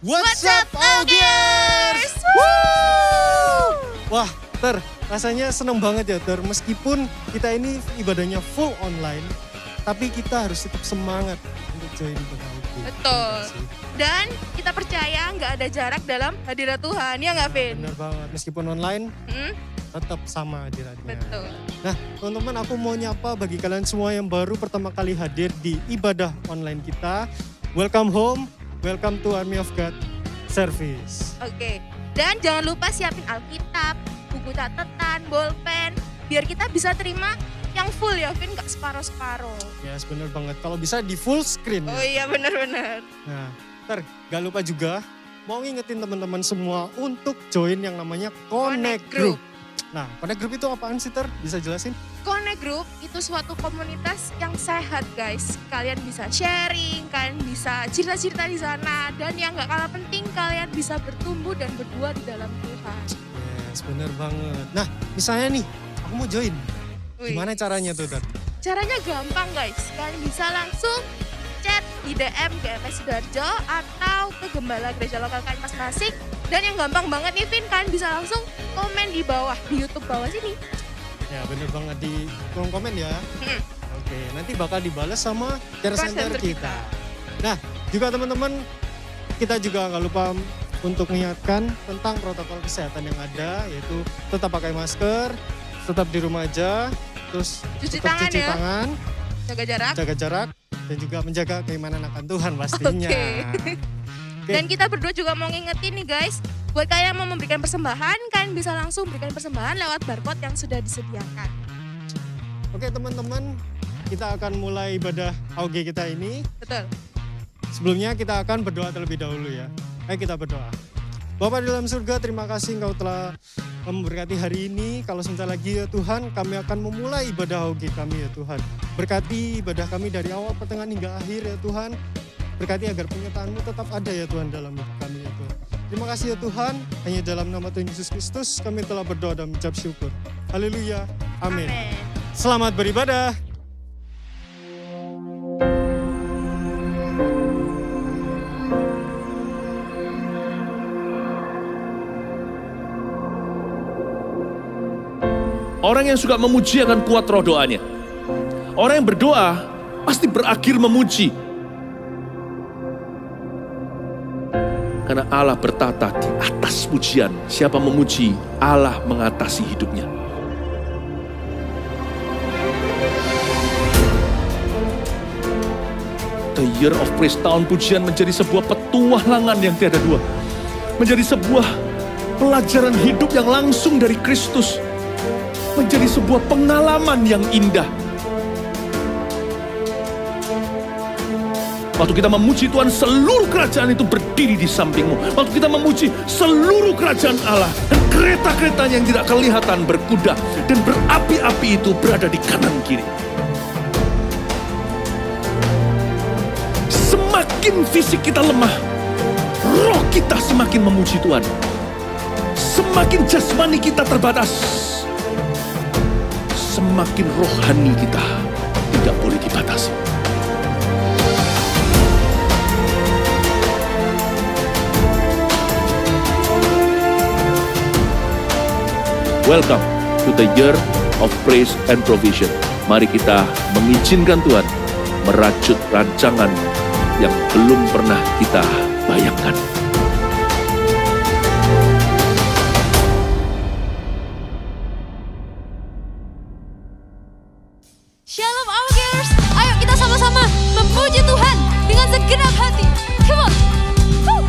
What's up, Augers? Wah, rasanya seneng banget ya, meskipun kita ini ibadahnya full online, tapi kita harus tetap semangat untuk join ibadah Auge. Betul. Dan kita percaya nggak ada jarak dalam hadirat Tuhan, ya nggak, Vin? Benar banget, meskipun online, tetap sama hadiratnya. Betul. Nah, teman-teman, aku mau nyapa bagi kalian semua yang baru pertama kali hadir di ibadah online kita. Welcome home, welcome to Army of God Service. Oke. Dan jangan lupa siapin Alkitab, buku catatan, bolpen, biar kita bisa terima yang full ya, Vin, gak separoh-separoh. Yes, bener banget. Kalau bisa di full screen. Oh iya, bener-bener. Nah, gak lupa juga mau ngingetin teman-teman semua untuk join yang namanya Connect Group. Nah, Connect Group itu apaan sih, Bisa jelasin? Connect Group itu suatu komunitas yang sehat, guys. Kalian bisa sharing, kalian bisa cerita-cerita di sana, dan yang gak kalah penting, kalian bisa bertumbuh dan berdua di dalam Tuhan. Yes, bener banget. Nah, misalnya nih, aku mau join. Gimana caranya tuh, Caranya gampang, guys. Kalian bisa langsung chat di DM ke FS Sidoarjo atau ke Gembala Gereja Lokal kalian masing-masing. Dan yang gampang banget nih, Vin, kalian bisa langsung komen di bawah, di YouTube bawah sini. Ya, bener banget, di kolom komen ya. Oke, nanti bakal dibalas sama care center kita. Nah, juga teman-teman, kita juga nggak lupa untuk mengingatkan tentang protokol kesehatan yang ada, yaitu tetap pakai masker, tetap di rumah aja, terus Cuci tetap tangan cuci ya. tangan, Jaga jarak, dan juga menjaga keimanan akan Tuhan pastinya. Oke. Dan kita berdua juga mau ngingetin nih, guys, buat kalian yang mau memberikan persembahan, kalian bisa langsung berikan persembahan lewat barcode yang sudah disediakan. Oke teman-teman, kita akan mulai ibadah Auge kita ini. Betul. Sebelumnya kita akan berdoa terlebih dahulu ya. Ayo kita berdoa. Bapa di dalam surga, terima kasih Engkau telah memberkati hari ini. Kalau sebentar lagi ya Tuhan, kami akan memulai ibadah Auge kami ya Tuhan. Berkati ibadah kami dari awal, pertengahan hingga akhir ya Tuhan. Berkati agar penyertaan-Mu tetap ada ya Tuhan dalam hidup kami ya Tuhan. Terima kasih ya Tuhan, hanya dalam nama Tuhan Yesus Kristus kami telah berdoa dan mengucap syukur. Haleluya, amin. Selamat beribadah. Orang yang suka memuji akan kuat roh doanya. Orang yang berdoa pasti berakhir memuji. Karena Allah bertata di atas pujian. Siapa memuji, Allah mengatasi hidupnya. The Year of Praise, tahun pujian menjadi sebuah petualangan yang tiada dua. Menjadi sebuah pelajaran hidup yang langsung dari Kristus. Menjadi sebuah pengalaman yang indah. Waktu kita memuji Tuhan, seluruh kerajaan itu berdiri di sampingmu. Waktu kita memuji, seluruh kerajaan Allah dan kereta-keretanya yang tidak kelihatan berkuda dan berapi-api itu berada di kanan kiri. Semakin fisik kita lemah, roh kita semakin memuji Tuhan. Semakin jasmani kita terbatas, semakin rohani kita tidak boleh dibatasi. Welcome to the Year of Praise and Provision. Mari kita mengizinkan Tuhan merajut rancangan yang belum pernah kita bayangkan. Shalom Augers, ayo kita sama-sama memuji Tuhan dengan segenap hati. Come on. Woo.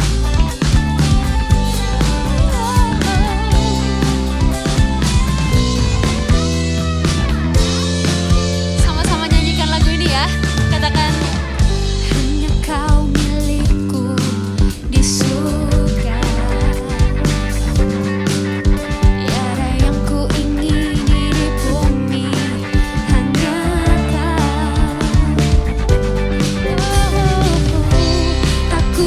Sama-sama nyanyikan lagu ini ya. Katakan, hanya Kau milikku di surga. Tiada yang ku ingini di bumi, hanya Kau. Tak ku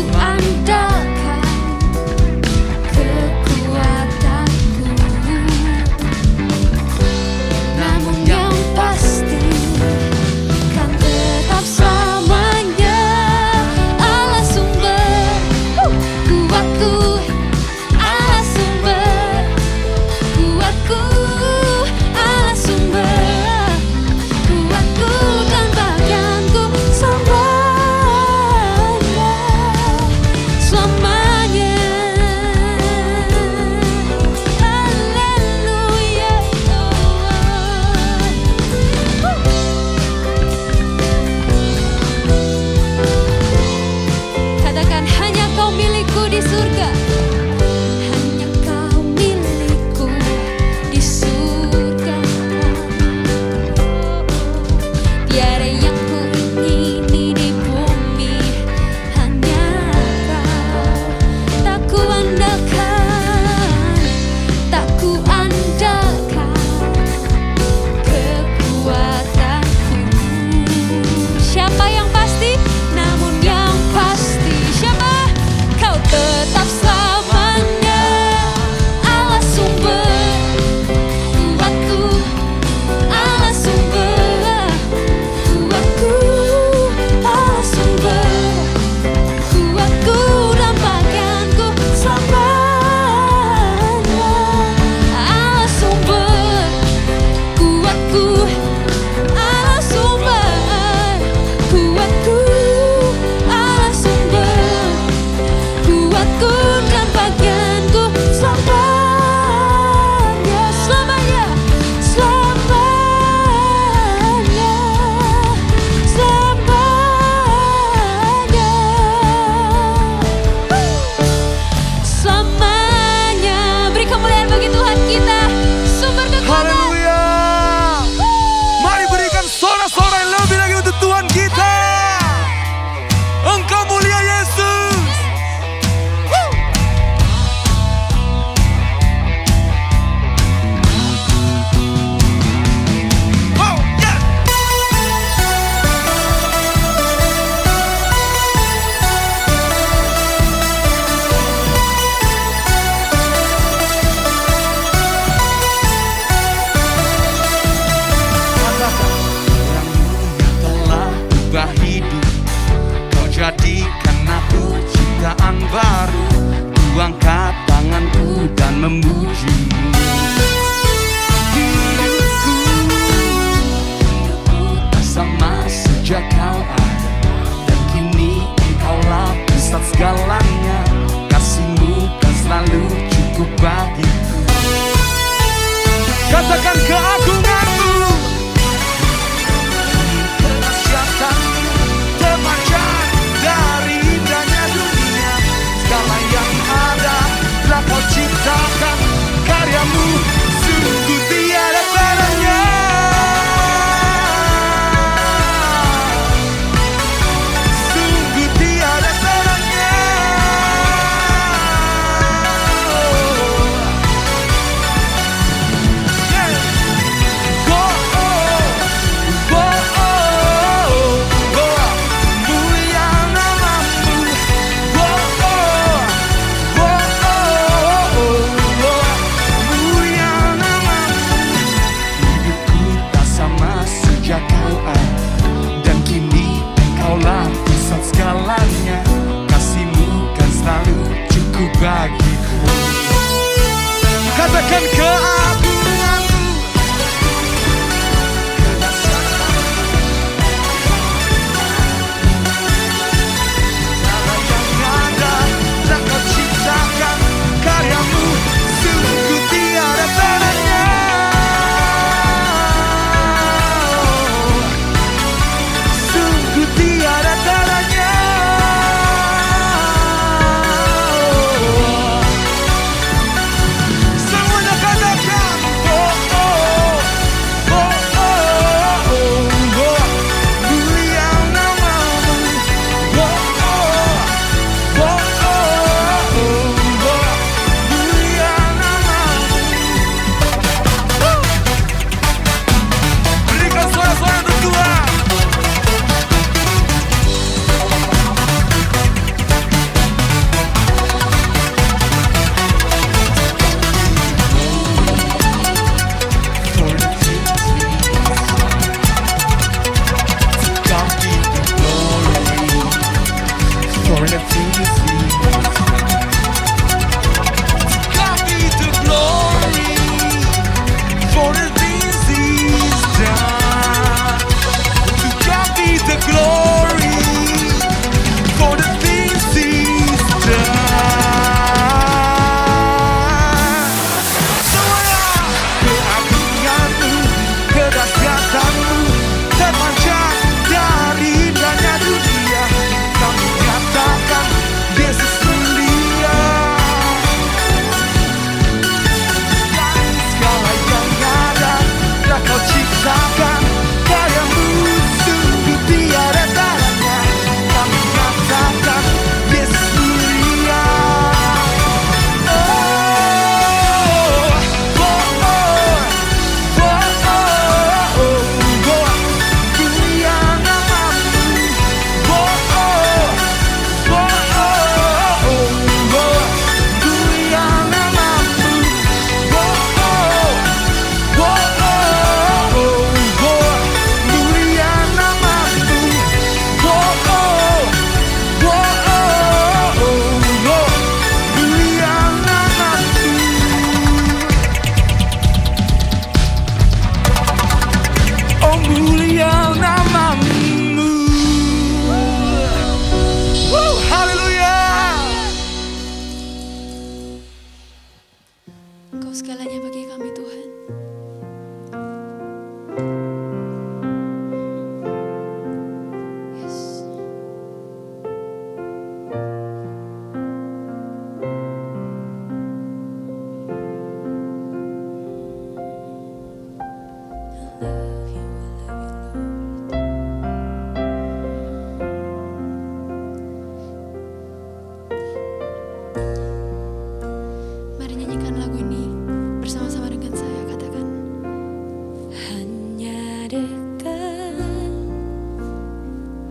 dekat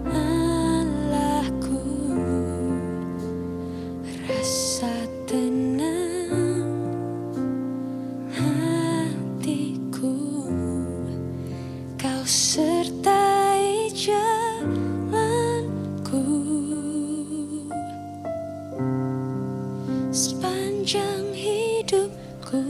Allahku, rasa tenang hatiku, kau sertai jalanku sepanjang hidupku.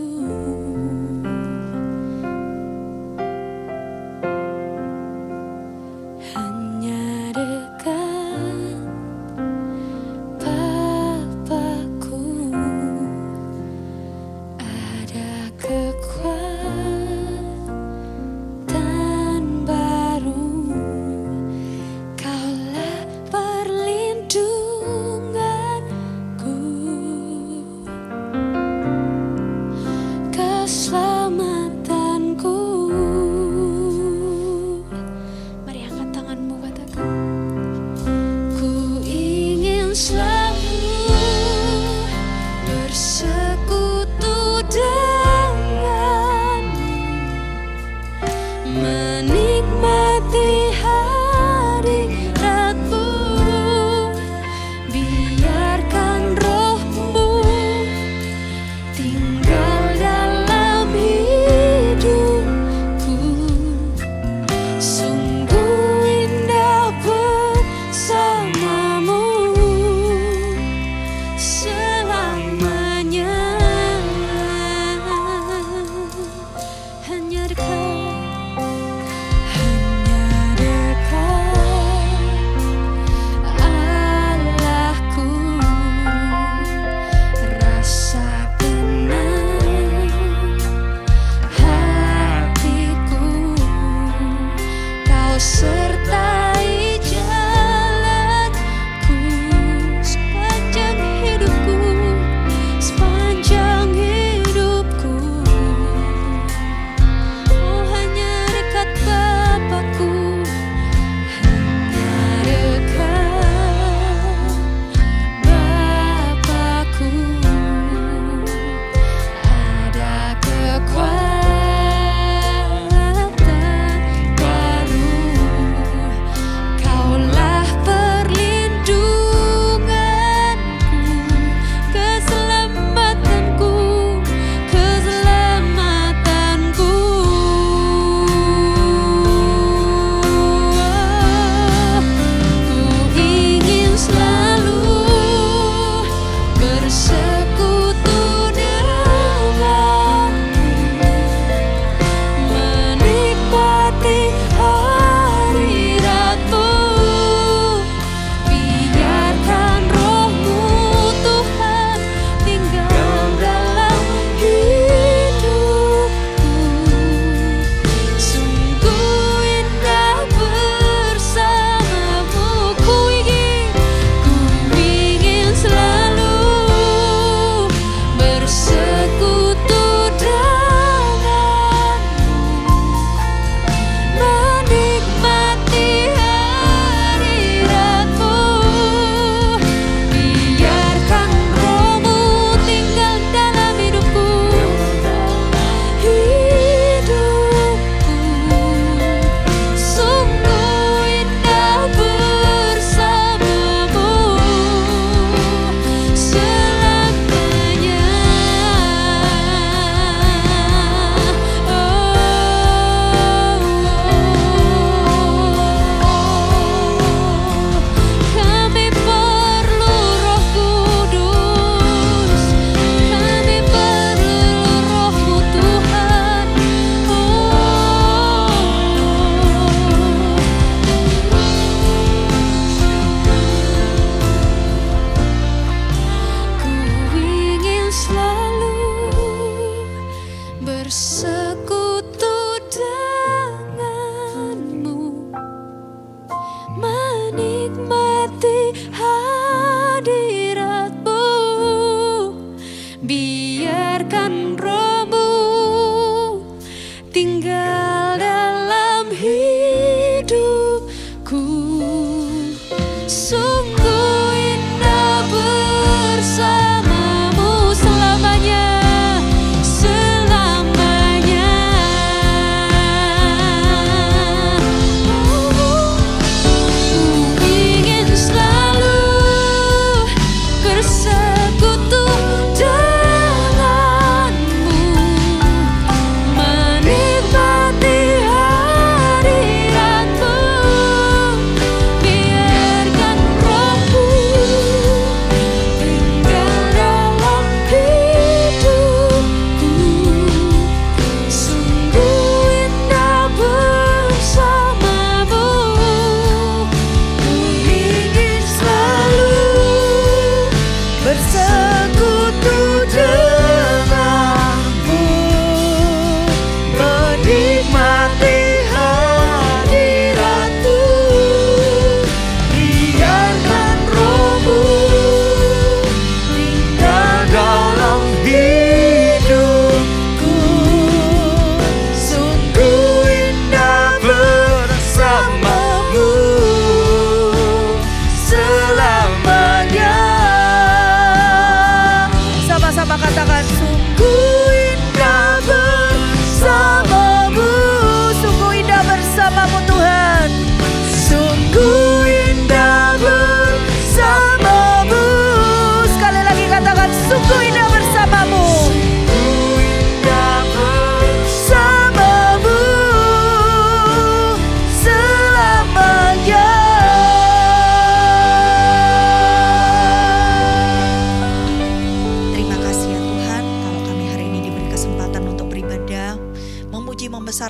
Hanya dekat Bapakku, ada kekuatan baru, kaulah perlindunganku, keselamatanku. Mari angkat tanganmu, katakan, ku ingin selalu bersekutu denganmu, menikmati hadiratmu, biarkan rohmu tinggal dalam hidupku. Sungguh indah bersamamu selamanya. Hanya dekat, hanya dekat Allahku, rasa tenang hatiku, kau sertai jalanku sepanjang hidupku, sepanjang hidupku. Oh, hanya dekat Bapakku, hanya dekat Bapakku, ada kekuatan baru,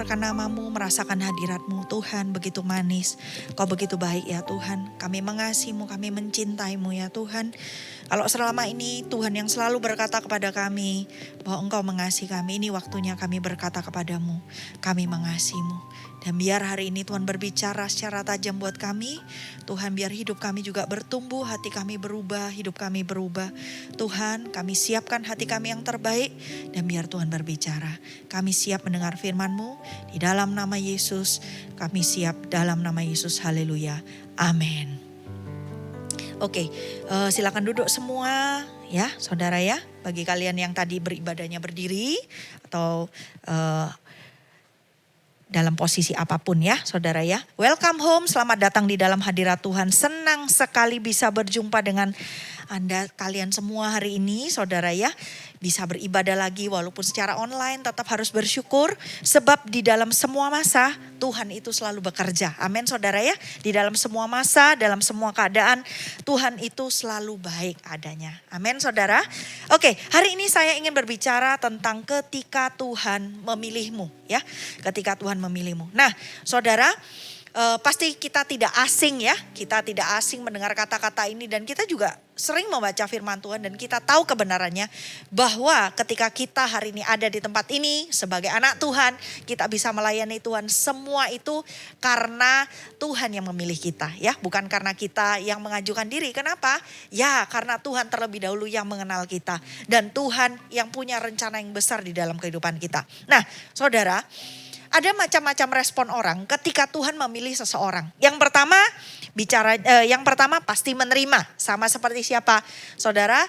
mendengarkan namamu, merasakan hadiratmu. Tuhan begitu manis, Kau begitu baik ya Tuhan. Kami mengasihimu, kami mencintaimu ya Tuhan. Kalau selama ini Tuhan yang selalu berkata kepada kami bahwa Engkau mengasihi kami, ini waktunya kami berkata kepadamu, kami mengasihimu. Dan biar hari ini Tuhan berbicara secara tajam buat kami. Tuhan biar hidup kami juga bertumbuh, hati kami berubah, hidup kami berubah. Tuhan kami siapkan hati kami yang terbaik dan biar Tuhan berbicara. Kami siap mendengar firman-Mu di dalam nama Yesus. Kami siap dalam nama Yesus, haleluya, amin. Oke, silakan duduk semua ya saudara ya. Bagi kalian yang tadi beribadahnya berdiri atau dalam posisi apapun ya saudara ya. Welcome home, selamat datang di dalam hadirat Tuhan. Senang sekali bisa berjumpa dengan Anda kalian semua hari ini saudara ya. Bisa beribadah lagi walaupun secara online, tetap harus bersyukur. Sebab di dalam semua masa Tuhan itu selalu bekerja. Amin saudara ya. Di dalam semua masa, dalam semua keadaan Tuhan itu selalu baik adanya. Amin saudara. Oke, hari ini saya ingin berbicara tentang ketika Tuhan memilihmu ya. Ketika Tuhan memilihmu. Nah saudara, pasti kita tidak asing ya. Kita tidak asing mendengar kata-kata ini dan kita juga sering membaca firman Tuhan dan kita tahu kebenarannya bahwa ketika kita hari ini ada di tempat ini sebagai anak Tuhan, kita bisa melayani Tuhan, semua itu karena Tuhan yang memilih kita ya, bukan karena kita yang mengajukan diri. Kenapa? Ya karena Tuhan terlebih dahulu yang mengenal kita dan Tuhan yang punya rencana yang besar di dalam kehidupan kita. Nah saudara, ada macam-macam respon orang ketika Tuhan memilih seseorang. Yang pertama pasti menerima. Sama seperti siapa? Saudara,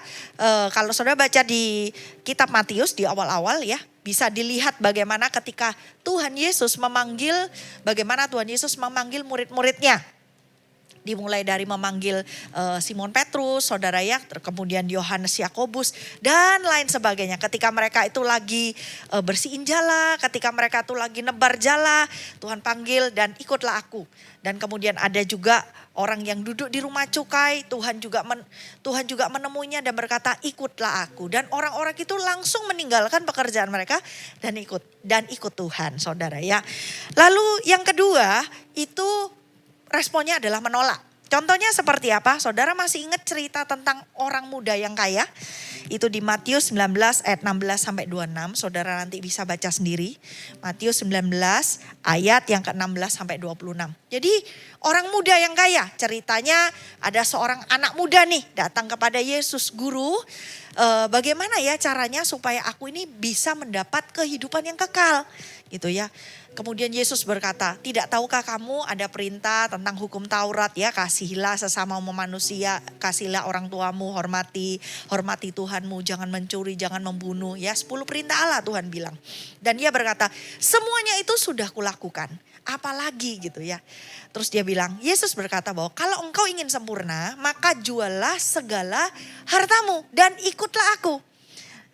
kalau saudara baca di kitab Matius di awal-awal ya, bisa dilihat bagaimana ketika Tuhan Yesus memanggil murid-muridnya. Dimulai dari memanggil Simon Petrus, saudara ya, kemudian Yohanes, Yakobus dan lain sebagainya. Ketika mereka itu lagi bersihin jala, ketika mereka itu lagi nebar jala, Tuhan panggil dan ikutlah aku. Dan kemudian ada juga orang yang duduk di rumah cukai, Tuhan juga menemuinya dan berkata ikutlah aku. Dan orang-orang itu langsung meninggalkan pekerjaan mereka dan ikut Tuhan, saudara ya. Lalu yang kedua itu responnya adalah menolak. Contohnya seperti apa? Saudara masih ingat cerita tentang orang muda yang kaya? Itu di Matius 19 ayat 16 sampai 26. Saudara nanti bisa baca sendiri. Matius 19 ayat yang ke-16 sampai 26. Jadi orang muda yang kaya, ceritanya ada seorang anak muda nih datang kepada Yesus, "Guru, bagaimana ya caranya supaya aku ini bisa mendapat kehidupan yang kekal?" Gitu ya. Kemudian Yesus berkata, "Tidak tahukah kamu ada perintah tentang hukum Taurat ya, kasihilah sesama manusia, kasihilah orang tuamu, hormati Tuhanmu, jangan mencuri, jangan membunuh." Ya, 10 perintah Allah Tuhan bilang. Dan dia berkata, "Semuanya itu sudah kulakukan, apalagi?" gitu ya. Terus dia bilang, Yesus berkata bahwa kalau engkau ingin sempurna, maka juallah segala hartamu dan ikutlah aku.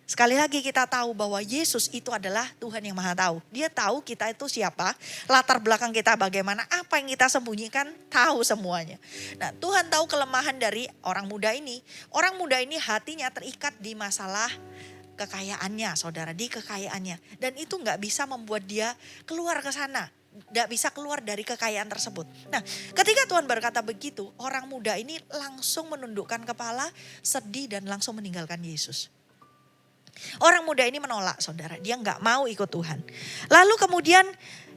Sekali lagi kita tahu bahwa Yesus itu adalah Tuhan yang Maha Tahu. Dia tahu kita itu siapa, latar belakang kita bagaimana, apa yang kita sembunyikan, tahu semuanya. Nah, Tuhan tahu kelemahan dari orang muda ini. Orang muda ini hatinya terikat di masalah kekayaannya, saudara, di kekayaannya. Dan itu gak bisa membuat dia keluar ke sana. Gak bisa keluar dari kekayaan tersebut. Nah, ketika Tuhan berkata begitu, orang muda ini langsung menundukkan kepala, sedih dan langsung meninggalkan Yesus. Orang muda ini menolak, saudara. Dia gak mau ikut Tuhan. Lalu kemudian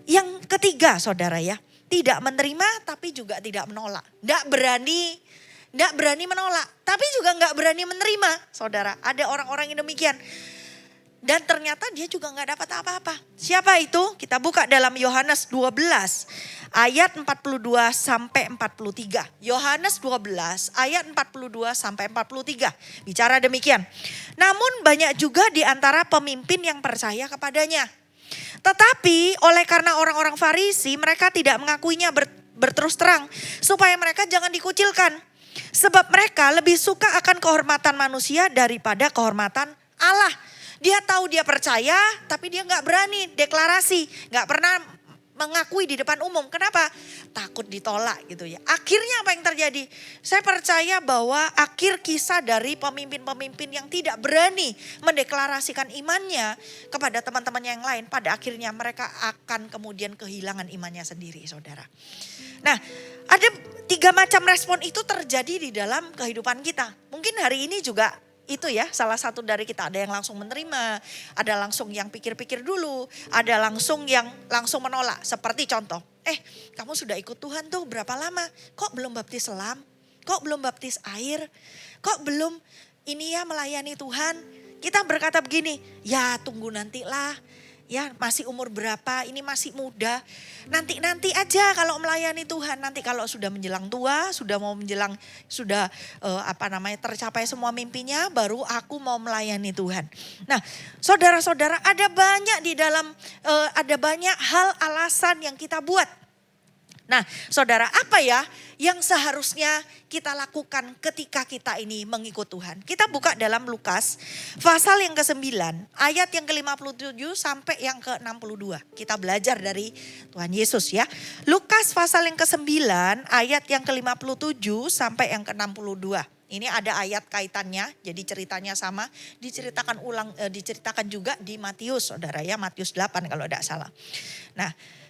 yang ketiga, saudara ya. Tidak menerima tapi juga tidak menolak. Gak berani menolak. Tapi juga gak berani menerima, saudara. Ada orang-orang yang demikian. Dan ternyata dia juga gak dapat apa-apa. Siapa itu? Kita buka dalam Yohanes 12 ayat 42 sampai 43. Yohanes 12 ayat 42 sampai 43. Bicara demikian. Namun banyak juga di antara pemimpin yang percaya kepadanya. Tetapi oleh karena orang-orang Farisi mereka tidak mengakuinya berterus terang. Supaya mereka jangan dikucilkan. Sebab mereka lebih suka akan kehormatan manusia daripada kehormatan Allah. Dia tahu dia percaya tapi dia gak berani deklarasi. Gak pernah mengakui di depan umum. Kenapa? Takut ditolak gitu ya. Akhirnya apa yang terjadi? Saya percaya bahwa akhir kisah dari pemimpin-pemimpin yang tidak berani mendeklarasikan imannya kepada teman-temannya yang lain. Pada akhirnya mereka akan kemudian kehilangan imannya sendiri, saudara. Nah, ada 3 macam respon itu terjadi di dalam kehidupan kita. Mungkin hari ini juga itu ya, salah satu dari kita. Ada yang langsung menerima, ada langsung yang pikir-pikir dulu, ada langsung yang langsung menolak. Seperti contoh, kamu sudah ikut Tuhan tuh berapa lama? Kok belum baptis selam? Kok belum baptis air? Kok belum ini ya melayani Tuhan? Kita berkata begini, ya tunggu nantilah. Ya masih umur berapa, ini masih muda. Nanti aja kalau melayani Tuhan. Nanti kalau sudah menjelang tua, sudah mau menjelang, sudah tercapai semua mimpinya, baru aku mau melayani Tuhan. Nah, saudara-saudara, ada banyak di dalam, ada banyak hal alasan yang kita buat. Nah, saudara, apa ya yang seharusnya kita lakukan ketika kita ini mengikut Tuhan? Kita buka dalam Lukas pasal yang ke-9, ayat yang ke-57 sampai yang ke-62. Kita belajar dari Tuhan Yesus ya. Lukas pasal yang ke-9, ayat yang ke-57 sampai yang ke-62. Ini ada ayat kaitannya, jadi ceritanya sama, diceritakan juga di Matius, saudara ya, Matius 8 kalau tidak salah. Nah,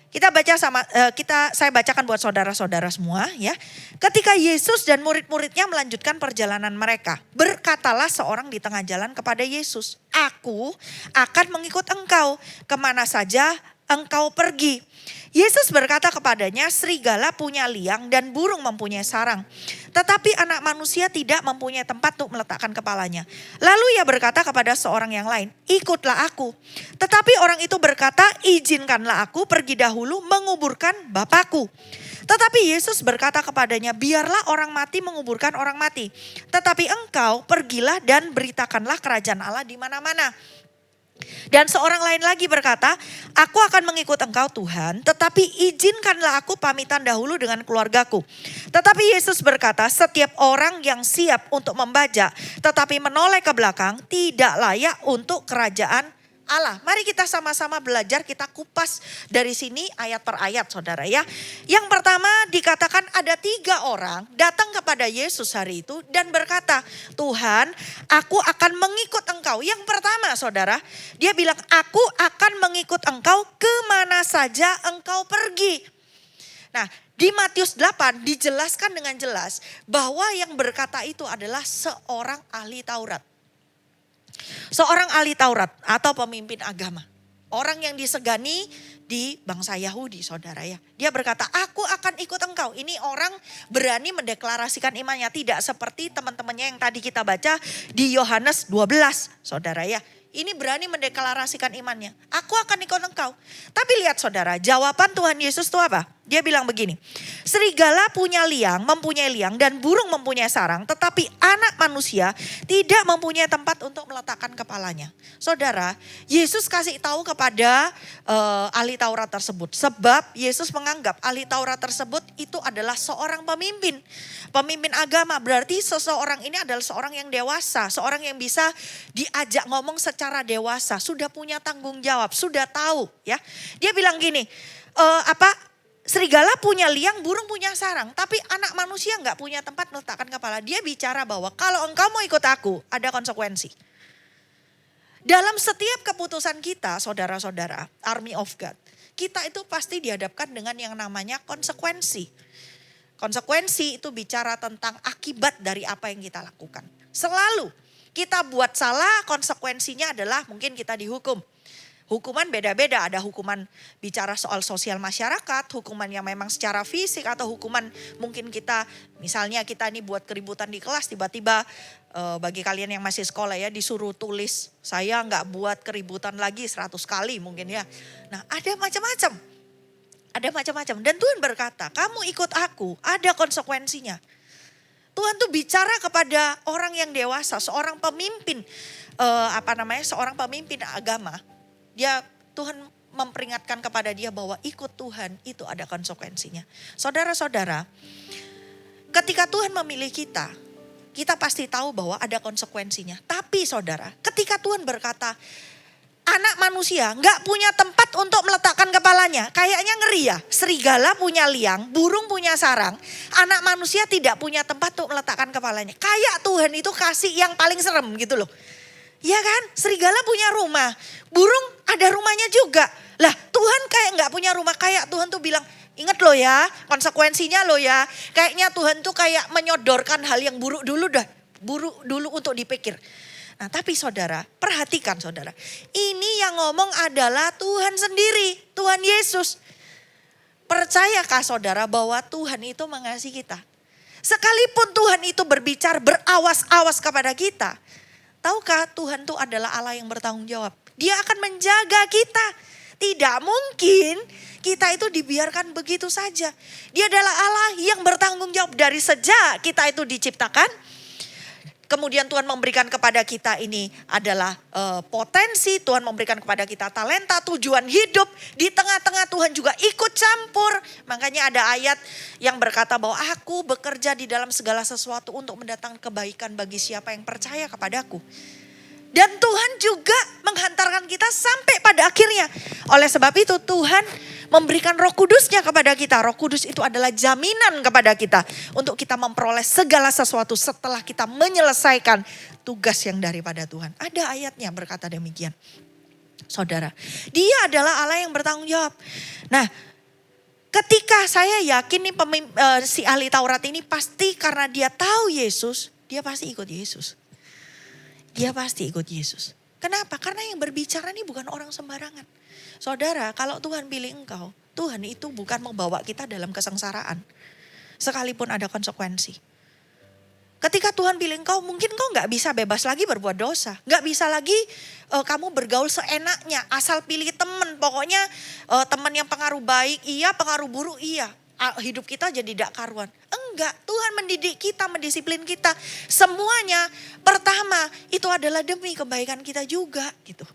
saya bacakan buat saudara-saudara semua ya. Ketika Yesus dan murid-muridnya melanjutkan perjalanan mereka, berkatalah seorang di tengah jalan kepada Yesus, "Aku akan mengikut engkau kemana saja engkau pergi." Yesus berkata kepadanya, "Serigala punya liang dan burung mempunyai sarang, tetapi anak manusia tidak mempunyai tempat untuk meletakkan kepalanya." Lalu ia berkata kepada seorang yang lain, "Ikutlah aku." Tetapi orang itu berkata, "Izinkanlah aku pergi dahulu menguburkan Bapakku." Tetapi Yesus berkata kepadanya, "Biarlah orang mati menguburkan orang mati, tetapi engkau pergilah dan beritakanlah kerajaan Allah di mana-mana." Dan seorang lain lagi berkata, "Aku akan mengikut engkau Tuhan, tetapi izinkanlah aku pamitan dahulu dengan keluargaku." Tetapi Yesus berkata, "Setiap orang yang siap untuk membajak tetapi menoleh ke belakang tidak layak untuk kerajaan Allah." Mari kita sama-sama belajar, kita kupas dari sini ayat per ayat, saudara ya. Yang pertama dikatakan ada 3 orang datang kepada Yesus hari itu dan berkata, "Tuhan, aku akan mengikut engkau." Yang pertama saudara, dia bilang, "Aku akan mengikut engkau kemana saja engkau pergi." Nah, di Matius 8 dijelaskan dengan jelas bahwa yang berkata itu adalah seorang ahli Taurat. Seorang ahli Taurat atau pemimpin agama. Orang yang disegani di bangsa Yahudi, saudara ya. Dia berkata, "Aku akan ikut engkau." Ini orang berani mendeklarasikan imannya. Tidak seperti teman-temannya yang tadi kita baca di Yohanes 12, saudara ya. Ini berani mendeklarasikan imannya. "Aku akan ikut engkau." Tapi lihat saudara, jawaban Tuhan Yesus itu apa? Dia bilang begini, "Serigala mempunyai liang dan burung mempunyai sarang, tetapi anak manusia tidak mempunyai tempat untuk meletakkan kepalanya." Saudara, Yesus kasih tahu kepada ahli Taurat tersebut. Sebab Yesus menganggap ahli Taurat tersebut itu adalah seorang pemimpin. Pemimpin agama, berarti seseorang ini adalah seorang yang dewasa. Seorang yang bisa diajak ngomong secara dewasa. Sudah punya tanggung jawab, sudah tahu ya. Dia bilang gini, serigala punya liang, burung punya sarang. Tapi anak manusia gak punya tempat meletakkan kepala. Dia bicara bahwa kalau engkau mau ikut aku, ada konsekuensi. Dalam setiap keputusan kita, saudara-saudara, Army of God, kita itu pasti dihadapkan dengan yang namanya konsekuensi. Konsekuensi itu bicara tentang akibat dari apa yang kita lakukan. Selalu kita buat salah, konsekuensinya adalah mungkin kita dihukum. Hukuman beda-beda, ada hukuman bicara soal sosial masyarakat, hukuman yang memang secara fisik, atau hukuman mungkin kita, misalnya kita ini buat keributan di kelas, tiba-tiba bagi kalian yang masih sekolah ya, disuruh tulis, "Saya nggak buat keributan lagi 100 kali mungkin ya." Nah, ada macam-macam. Ada macam-macam. Dan Tuhan berkata, "Kamu ikut aku, ada konsekuensinya." Tuhan tuh bicara kepada orang yang dewasa, seorang pemimpin, seorang pemimpin agama. Tuhan memperingatkan kepada dia bahwa ikut Tuhan itu ada konsekuensinya. Saudara-saudara, ketika Tuhan memilih kita pasti tahu bahwa ada konsekuensinya. Tapi saudara, ketika Tuhan berkata, anak manusia nggak punya tempat untuk meletakkan kepalanya. Kayaknya ngeri ya. Serigala punya liang, burung punya sarang. Anak manusia tidak punya tempat untuk meletakkan kepalanya. Kayak Tuhan itu kasih yang paling serem gitu loh. Ya kan, serigala punya rumah, burung ada rumahnya juga. Lah Tuhan kayak nggak punya rumah, kayak Tuhan tuh bilang, ingat loh ya, konsekuensinya loh ya. Kayaknya Tuhan tuh kayak menyodorkan hal yang buruk dulu dah. Buruk dulu untuk dipikir. Nah tapi saudara, perhatikan saudara. Ini yang ngomong adalah Tuhan sendiri, Tuhan Yesus. Percayakah saudara bahwa Tuhan itu mengasihi kita? Sekalipun Tuhan itu berbicara berawas-awas kepada kita. Tahukah Tuhan itu adalah Allah yang bertanggung jawab. Dia akan menjaga kita. Tidak mungkin kita itu dibiarkan begitu saja. Dia adalah Allah yang bertanggung jawab dari sejak kita itu diciptakan. Kemudian Tuhan memberikan kepada kita ini adalah potensi. Tuhan memberikan kepada kita talenta, tujuan hidup. Di tengah-tengah Tuhan juga ikut campur. Makanya ada ayat yang berkata bahwa aku bekerja di dalam segala sesuatu untuk mendatangkan kebaikan bagi siapa yang percaya kepadaku. Dan Tuhan juga menghantarkan kita sampai pada akhirnya. Oleh sebab itu Tuhan memberikan Roh Kudusnya kepada kita. Roh Kudus itu adalah jaminan kepada kita untuk kita memperoleh segala sesuatu setelah kita menyelesaikan tugas yang daripada Tuhan. Ada ayatnya berkata demikian. Saudara, Dia adalah Allah yang bertanggung jawab. Nah, ketika saya yakin nih si ahli Taurat ini pasti karena dia tahu Yesus, dia pasti ikut Yesus. Dia pasti ikut Yesus. Kenapa? Karena yang berbicara ini bukan orang sembarangan. Saudara, kalau Tuhan pilih engkau, Tuhan itu bukan membawa kita dalam kesengsaraan. Sekalipun ada konsekuensi. Ketika Tuhan pilih engkau, mungkin kau gak bisa bebas lagi berbuat dosa. Gak bisa lagi kamu bergaul seenaknya. Asal pilih teman, pokoknya teman yang pengaruh baik iya, pengaruh buruk iya. Hidup kita jadi tidak karuan. Enggak, Tuhan mendidik kita, mendisiplin kita. Semuanya pertama itu adalah demi kebaikan kita juga gitu.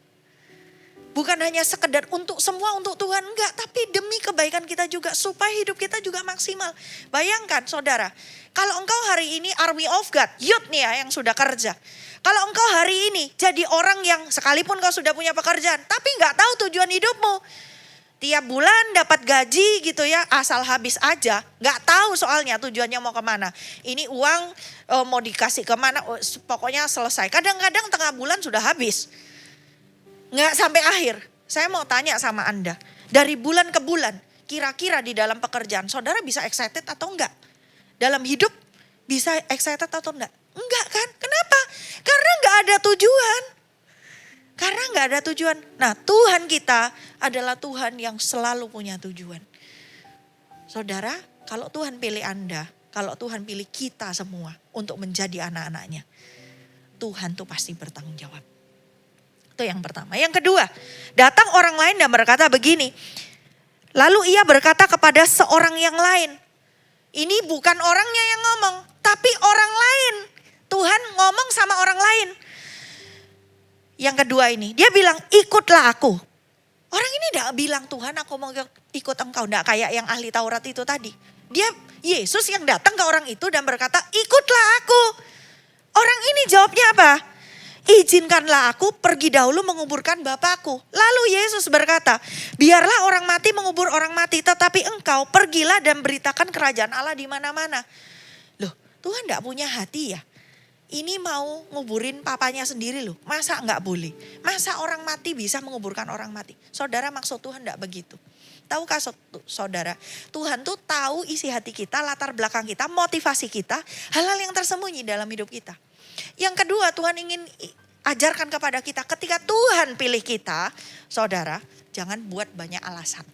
Bukan hanya sekedar untuk semua untuk Tuhan, enggak. Tapi demi kebaikan kita juga supaya hidup kita juga maksimal. Bayangkan saudara, kalau engkau hari ini Army of God, youth nih ya yang sudah kerja. Kalau engkau hari ini jadi orang yang sekalipun kau sudah punya pekerjaan, tapi enggak tahu tujuan hidupmu. Tiap bulan dapat gaji gitu ya, asal habis aja. Gak tahu soalnya tujuannya mau kemana. Ini uang mau dikasih kemana, pokoknya selesai. Kadang-kadang tengah bulan sudah habis. Gak sampai akhir. Saya mau tanya sama Anda. Dari bulan ke bulan, kira-kira di dalam pekerjaan, saudara bisa excited atau enggak? Dalam hidup bisa excited atau enggak? Enggak kan? Kenapa? Karena gak ada tujuan. Karena gak ada tujuan. Nah Tuhan kita adalah Tuhan yang selalu punya tujuan. Saudara, kalau Tuhan pilih Anda, kalau Tuhan pilih kita semua untuk menjadi anak-anaknya, Tuhan tuh pasti bertanggung jawab. Itu yang pertama. Yang kedua, datang orang lain dan berkata begini. Lalu ia berkata kepada seorang yang lain. Ini bukan orangnya yang ngomong, tapi orang lain. Tuhan ngomong sama orang lain. Yang kedua ini, dia bilang ikutlah aku. Orang ini tidak bilang Tuhan aku mau ikut engkau. Tidak kayak yang ahli Taurat itu tadi. Dia Yesus yang datang ke orang itu dan berkata ikutlah aku. Orang ini jawabnya apa? Izinkanlah aku pergi dahulu menguburkan Bapakku. Lalu Yesus berkata, biarlah orang mati mengubur orang mati. Tetapi engkau pergilah dan beritakan kerajaan Allah di mana-mana. Loh Tuhan tidak punya hati ya? Ini mau nguburin papanya sendiri loh. Masa enggak boleh? Masa orang mati bisa menguburkan orang mati? Saudara, maksud Tuhan enggak begitu. Tahukah saudara, Tuhan tuh tahu isi hati kita, latar belakang kita, motivasi kita, hal-hal yang tersembunyi dalam hidup kita. Yang kedua, Tuhan ingin ajarkan kepada kita, ketika Tuhan pilih kita, saudara, jangan buat banyak alasan.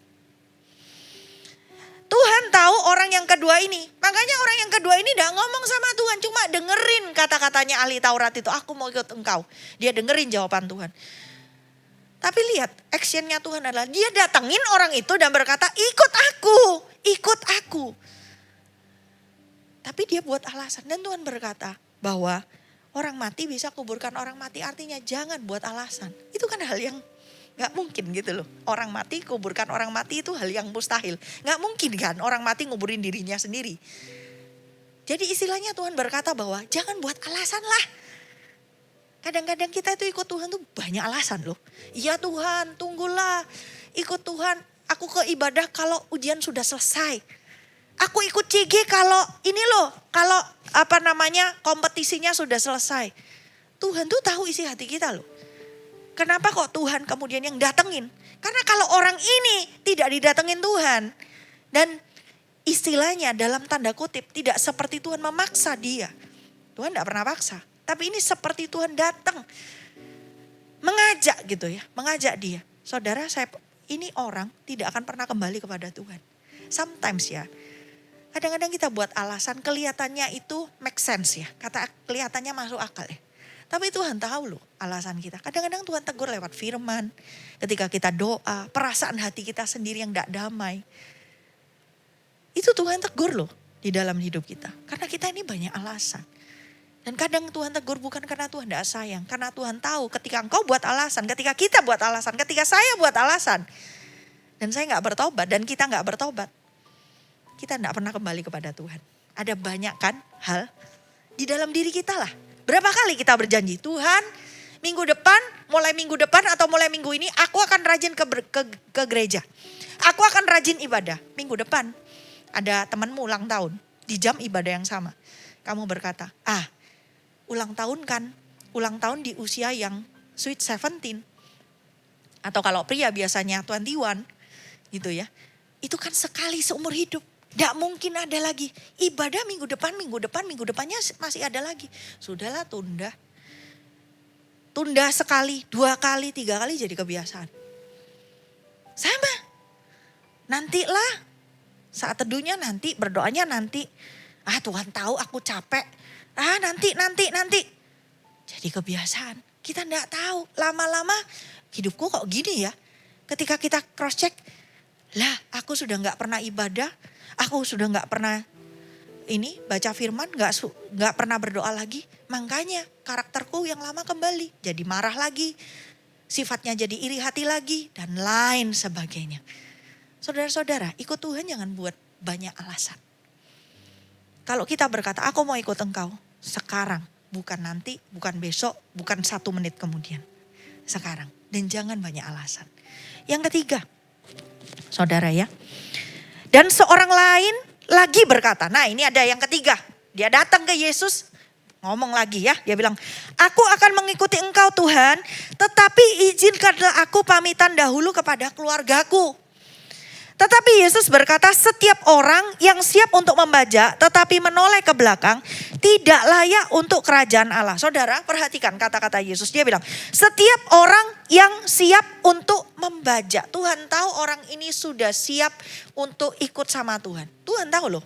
Tuhan tahu orang yang kedua ini. Makanya orang yang kedua ini gak ngomong sama Tuhan. Cuma dengerin kata-katanya ahli Taurat itu. Aku mau ikut engkau. Dia dengerin jawaban Tuhan. Tapi lihat actionnya Tuhan adalah dia datengin orang itu dan berkata ikut aku. Ikut aku. Tapi dia buat alasan. Dan Tuhan berkata bahwa orang mati bisa kuburkan orang mati. Artinya jangan buat alasan. Itu kan hal yang gak mungkin gitu loh. Orang mati kuburkan orang mati itu hal yang mustahil. Gak mungkin kan orang mati nguburin dirinya sendiri. Jadi istilahnya Tuhan berkata bahwa jangan buat alasan lah. Kadang-kadang kita itu ikut Tuhan tuh banyak alasan loh. Iya Tuhan, tunggulah. Ikut Tuhan, aku ke ibadah kalau ujian sudah selesai. Aku ikut CG kalau ini loh, kalau kompetisinya sudah selesai. Tuhan tuh tahu isi hati kita loh. Kenapa kok Tuhan kemudian yang datengin? Karena kalau orang ini tidak didatengin Tuhan. Dan istilahnya dalam tanda kutip tidak seperti Tuhan memaksa dia. Tuhan tidak pernah paksa. Tapi ini seperti Tuhan datang. Mengajak gitu ya, mengajak dia. Saudara, ini orang tidak akan pernah kembali kepada Tuhan. Sometimes ya, kadang-kadang kita buat alasan kelihatannya itu make sense ya. Kata kelihatannya masuk akal ya. Tapi Tuhan tahu loh alasan kita. Kadang-kadang Tuhan tegur lewat firman. Ketika kita doa, perasaan hati kita sendiri yang tidak damai. Itu Tuhan tegur loh di dalam hidup kita. Karena kita ini banyak alasan. Dan kadang Tuhan tegur bukan karena Tuhan tidak sayang. Karena Tuhan tahu ketika engkau buat alasan, ketika kita buat alasan, ketika saya buat alasan. Dan saya gak bertobat dan kita gak bertobat. Kita gak pernah kembali kepada Tuhan. Ada banyak kan hal di dalam diri kita lah. Berapa kali kita berjanji, Tuhan mulai minggu depan atau mulai minggu ini aku akan rajin ke gereja. Aku akan rajin ibadah. Minggu depan ada temanmu ulang tahun di jam ibadah yang sama. Kamu berkata, ulang tahun di usia yang sweet 17. Atau kalau pria biasanya 21 gitu ya. Itu kan sekali seumur hidup. Tidak mungkin ada lagi. Ibadah minggu depannya masih ada lagi. Sudahlah tunda. Tunda sekali, 2 kali, 3 kali jadi kebiasaan. Sama. Nantilah. Saat teduhnya nanti, berdoanya nanti. Tuhan tahu aku capek. Nanti. Jadi kebiasaan. Kita enggak tahu. Lama-lama hidupku kok gini ya. Ketika kita cross check. Lah aku sudah enggak pernah ibadah. Aku sudah enggak pernah baca firman. Enggak pernah berdoa lagi. Makanya karakterku yang lama kembali. Jadi marah lagi. Sifatnya jadi iri hati lagi. Dan lain sebagainya. Saudara-saudara, ikut Tuhan jangan buat banyak alasan. Kalau kita berkata, aku mau ikut engkau sekarang. Bukan nanti, bukan besok, bukan 1 menit kemudian. Sekarang. Dan jangan banyak alasan. Yang ketiga, saudara ya. Dan seorang lain lagi berkata, nah ini ada yang ketiga. Dia datang ke Yesus, ngomong lagi ya. Dia bilang, aku akan mengikuti engkau Tuhan, tetapi izinkanlah aku pamitan dahulu kepada keluargaku. Tetapi Yesus berkata, setiap orang yang siap untuk membajak tetapi menoleh ke belakang tidak layak untuk kerajaan Allah. Saudara, perhatikan kata-kata Yesus. Dia bilang, setiap orang yang siap untuk membajak. Tuhan tahu orang ini sudah siap untuk ikut sama Tuhan. Tuhan tahu loh.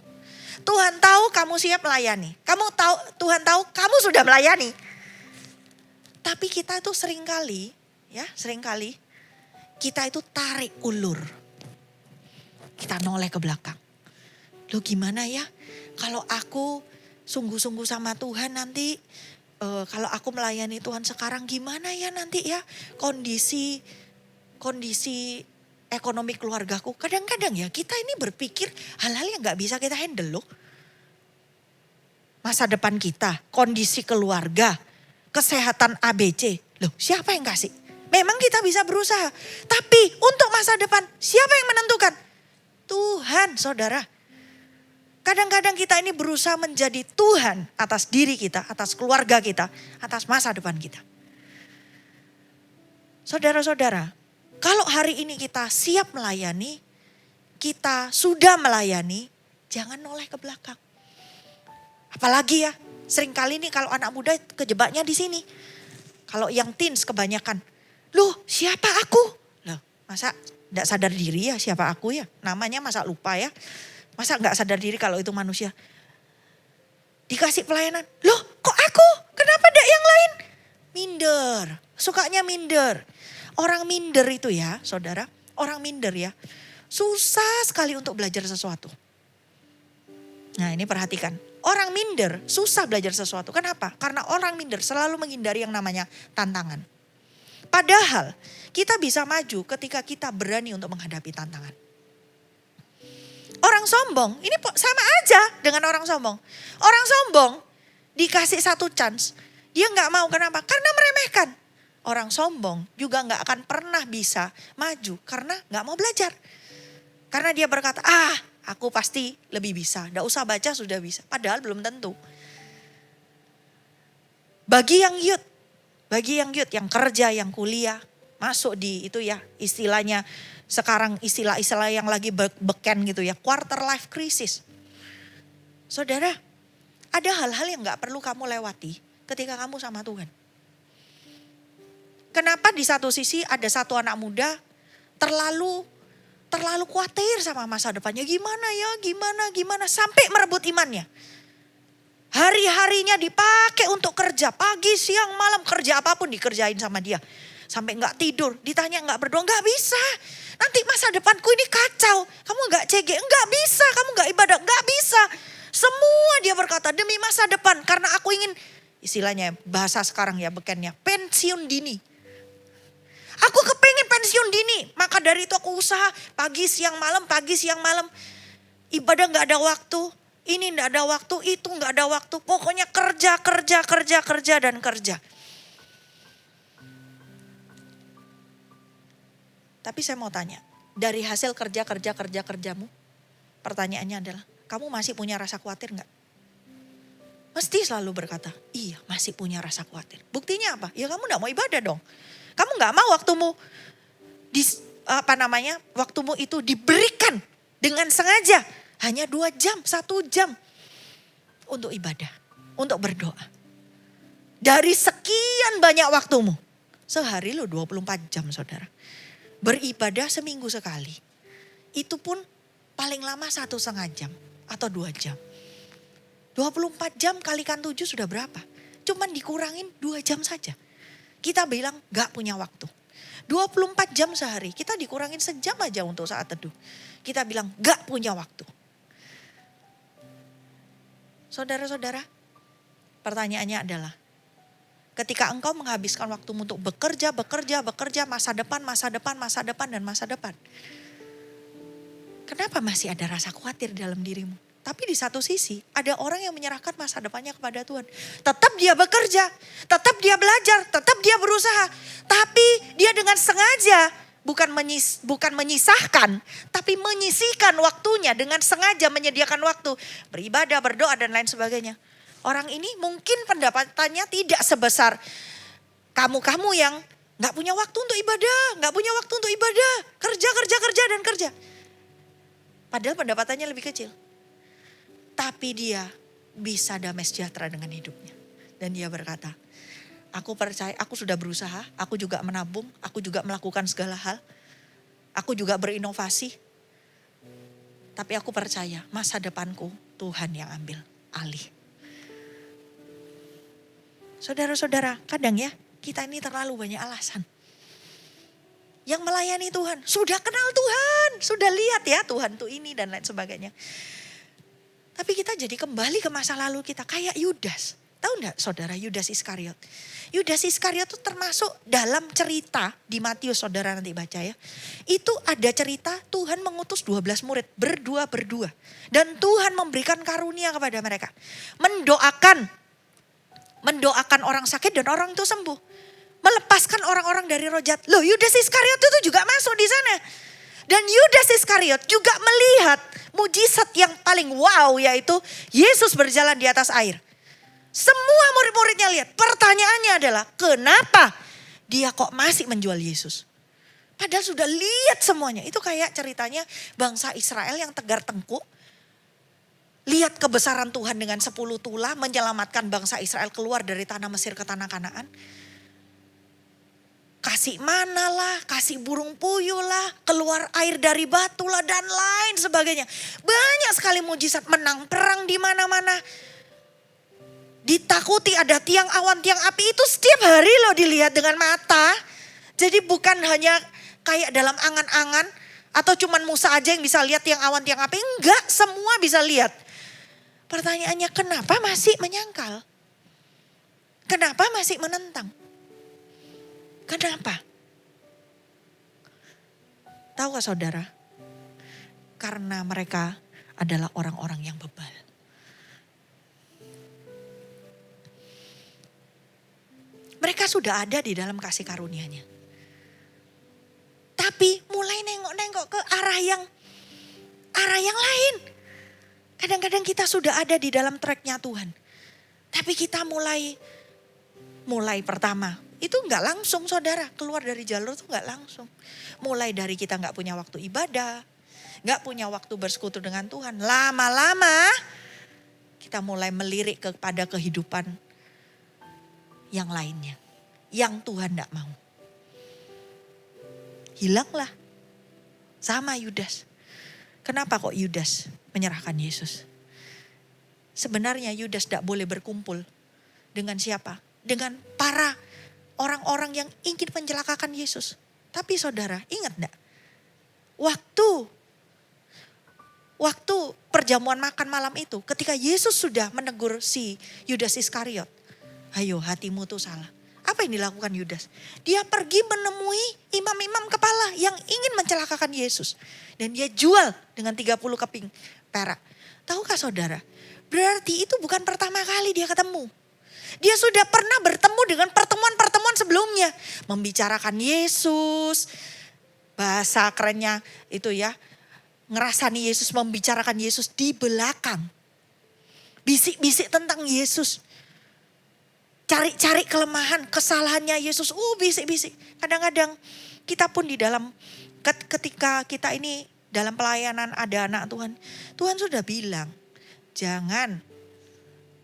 Tuhan tahu kamu siap melayani. Tuhan tahu kamu sudah melayani. Tapi kita itu seringkali kita itu tarik ulur. Kita noleh ke belakang. Loh gimana ya? Kalau aku sungguh-sungguh sama Tuhan nanti. Kalau aku melayani Tuhan sekarang gimana ya nanti ya? Kondisi ekonomi keluargaku. Kadang-kadang ya kita ini berpikir hal-hal yang gak bisa kita handle loh. Masa depan kita, kondisi keluarga, kesehatan ABC. Loh siapa yang kasih? Memang kita bisa berusaha. Tapi untuk masa depan siapa yang menentukan? Tuhan, saudara. Kadang-kadang kita ini berusaha menjadi Tuhan atas diri kita, atas keluarga kita, atas masa depan kita. Saudara-saudara, kalau hari ini kita siap melayani, kita sudah melayani, jangan noleh ke belakang. Apalagi ya, seringkali nih kalau anak muda kejebaknya di sini. Kalau yang teens kebanyakan, loh siapa aku? Loh masa tidak sadar diri ya siapa aku ya. Namanya masa lupa ya. Masa gak sadar diri kalau itu manusia. Dikasih pelayanan. Loh kok aku? Kenapa tidak yang lain? Minder. Sukanya minder. Orang minder itu ya saudara. Orang minder ya. Susah sekali untuk belajar sesuatu. Nah ini perhatikan. Orang minder susah belajar sesuatu. Kenapa? Karena orang minder selalu menghindari yang namanya tantangan. Padahal kita bisa maju ketika kita berani untuk menghadapi tantangan. Orang sombong, ini sama aja dengan orang sombong. Orang sombong dikasih 1 chance, Dia nggak mau, kenapa? Karena meremehkan. Orang sombong juga nggak akan pernah bisa maju karena nggak mau belajar. Karena dia berkata, aku pasti lebih bisa. Nggak usah baca sudah bisa. Padahal belum tentu. Bagi yang youth, yang kerja, yang kuliah, masuk di itu ya istilahnya sekarang istilah-istilah yang lagi beken gitu ya, quarter life crisis. Saudara, ada hal-hal yang gak perlu kamu lewati ketika kamu sama Tuhan. Kenapa di satu sisi ada satu anak muda terlalu khawatir sama masa depannya. Gimana sampai merebut imannya. Hari-harinya dipakai untuk kerja. Pagi, siang, malam kerja apapun dikerjain sama dia. Sampai gak tidur, ditanya gak berdoa, gak bisa. Nanti masa depanku ini kacau. Kamu gak CG, gak bisa. Kamu gak ibadah, gak bisa. Semua dia berkata demi masa depan. Karena aku ingin, istilahnya bahasa sekarang ya bekennya, pensiun dini. Aku kepengen pensiun dini. Maka dari itu aku usaha pagi siang malam. Ibadah gak ada waktu. Ini gak ada waktu, itu gak ada waktu. Pokoknya kerja. Tapi saya mau tanya. Dari hasil kerjamu. Pertanyaannya adalah, kamu masih punya rasa khawatir gak? Mesti selalu berkata, iya masih punya rasa khawatir. Buktinya apa? Ya kamu gak mau ibadah dong. Kamu gak mau waktumu itu diberikan dengan sengaja. Hanya 2 jam, 1 jam untuk ibadah, untuk berdoa. Dari sekian banyak waktumu. Sehari lo 24 jam saudara. Beribadah seminggu sekali. Itu pun paling lama 1,5 jam atau 2 jam. 24 jam kalikan 7 sudah berapa? Cuman dikurangin 2 jam saja. Kita bilang gak punya waktu. 24 jam sehari, kita dikurangin sejam aja untuk saat teduh. Kita bilang gak punya waktu. Saudara-saudara, pertanyaannya adalah, ketika engkau menghabiskan waktumu untuk bekerja, masa depan. Kenapa masih ada rasa khawatir dalam dirimu? Tapi di satu sisi ada orang yang menyerahkan masa depannya kepada Tuhan. Tetap dia bekerja, tetap dia belajar, tetap dia berusaha. Tapi dia dengan sengaja bukan menyisahkan, tapi menyisihkan waktunya dengan sengaja menyediakan waktu. Beribadah, berdoa dan lain sebagainya. Orang ini mungkin pendapatannya tidak sebesar kamu yang gak punya waktu untuk ibadah, kerja. Padahal pendapatannya lebih kecil. Tapi dia bisa damai sejahtera dengan hidupnya. Dan dia berkata, aku percaya, aku sudah berusaha, aku juga menabung, aku juga melakukan segala hal. Aku juga berinovasi. Tapi aku percaya masa depanku Tuhan yang ambil alih. Saudara-saudara, kadang ya kita ini terlalu banyak alasan. Yang melayani Tuhan, sudah kenal Tuhan, sudah lihat ya Tuhan tuh ini dan lain sebagainya. Tapi kita jadi kembali ke masa lalu kita kayak Yudas. Tahu enggak saudara Yudas Iskariot? Yudas Iskariot itu termasuk dalam cerita di Matius, saudara nanti baca ya. Itu ada cerita Tuhan mengutus 12 murid berdua. Dan Tuhan memberikan karunia kepada mereka. Mendoakan orang sakit dan orang itu sembuh. Melepaskan orang-orang dari roh jahat. Loh Yudas Iskariot itu juga masuk di sana. Dan Yudas Iskariot juga melihat mujizat yang paling wow, yaitu Yesus berjalan di atas air. Semua murid-muridnya lihat. Pertanyaannya adalah kenapa dia kok masih menjual Yesus? Padahal sudah lihat semuanya. Itu kayak ceritanya bangsa Israel yang tegar tengkuk. Lihat kebesaran Tuhan dengan 10 tulah menyelamatkan bangsa Israel keluar dari tanah Mesir ke tanah Kanaan. Kasih mana lah, kasih burung puyuh lah, keluar air dari batu lah dan lain sebagainya. Banyak sekali mujizat, menang perang di mana-mana. Ditakuti ada tiang awan, tiang api itu setiap hari loh dilihat dengan mata. Jadi bukan hanya kayak dalam angan-angan atau cuman Musa aja yang bisa lihat tiang awan, tiang api. Enggak, semua bisa lihat. Pertanyaannya kenapa masih menyangkal? Kenapa masih menentang? Kenapa? Tahukah saudara? Karena mereka adalah orang-orang yang bebal. Mereka sudah ada di dalam kasih karunia-Nya. Tapi mulai nengok-nengok ke arah yang lain. Kadang-kadang kita sudah ada di dalam track-nya Tuhan. Tapi kita mulai pertama. Itu nggak langsung saudara, keluar dari jalur itu nggak langsung. Mulai dari kita nggak punya waktu ibadah, nggak punya waktu bersekutu dengan Tuhan. Lama-lama kita mulai melirik kepada kehidupan yang lainnya. Yang Tuhan nggak mau. Hilanglah. Sama Yudas. Kenapa kok Yudas menyerahkan Yesus? Sebenarnya Yudas tidak boleh berkumpul dengan siapa? Dengan para orang-orang yang ingin mencelakakan Yesus. Tapi saudara, ingat enggak? Waktu perjamuan makan malam itu, ketika Yesus sudah menegur si Yudas Iskariot. Ayo, hatimu tuh salah. Apa yang dilakukan Yudas? Dia pergi menemui imam-imam kepala yang ingin mencelakakan Yesus. Dan dia jual dengan 30 keping perak. Tahukah saudara? Berarti itu bukan pertama kali dia ketemu. Dia sudah pernah bertemu dengan pertemuan-pertemuan sebelumnya. Membicarakan Yesus. Bahasa kerennya itu ya. Ngerasani Yesus, membicarakan Yesus di belakang. Bisik-bisik tentang Yesus. Cari-cari kelemahan, kesalahannya Yesus. Bisik-bisik. Kadang-kadang kita pun di dalam, ketika kita ini dalam pelayanan ada anak Tuhan. Tuhan sudah bilang, jangan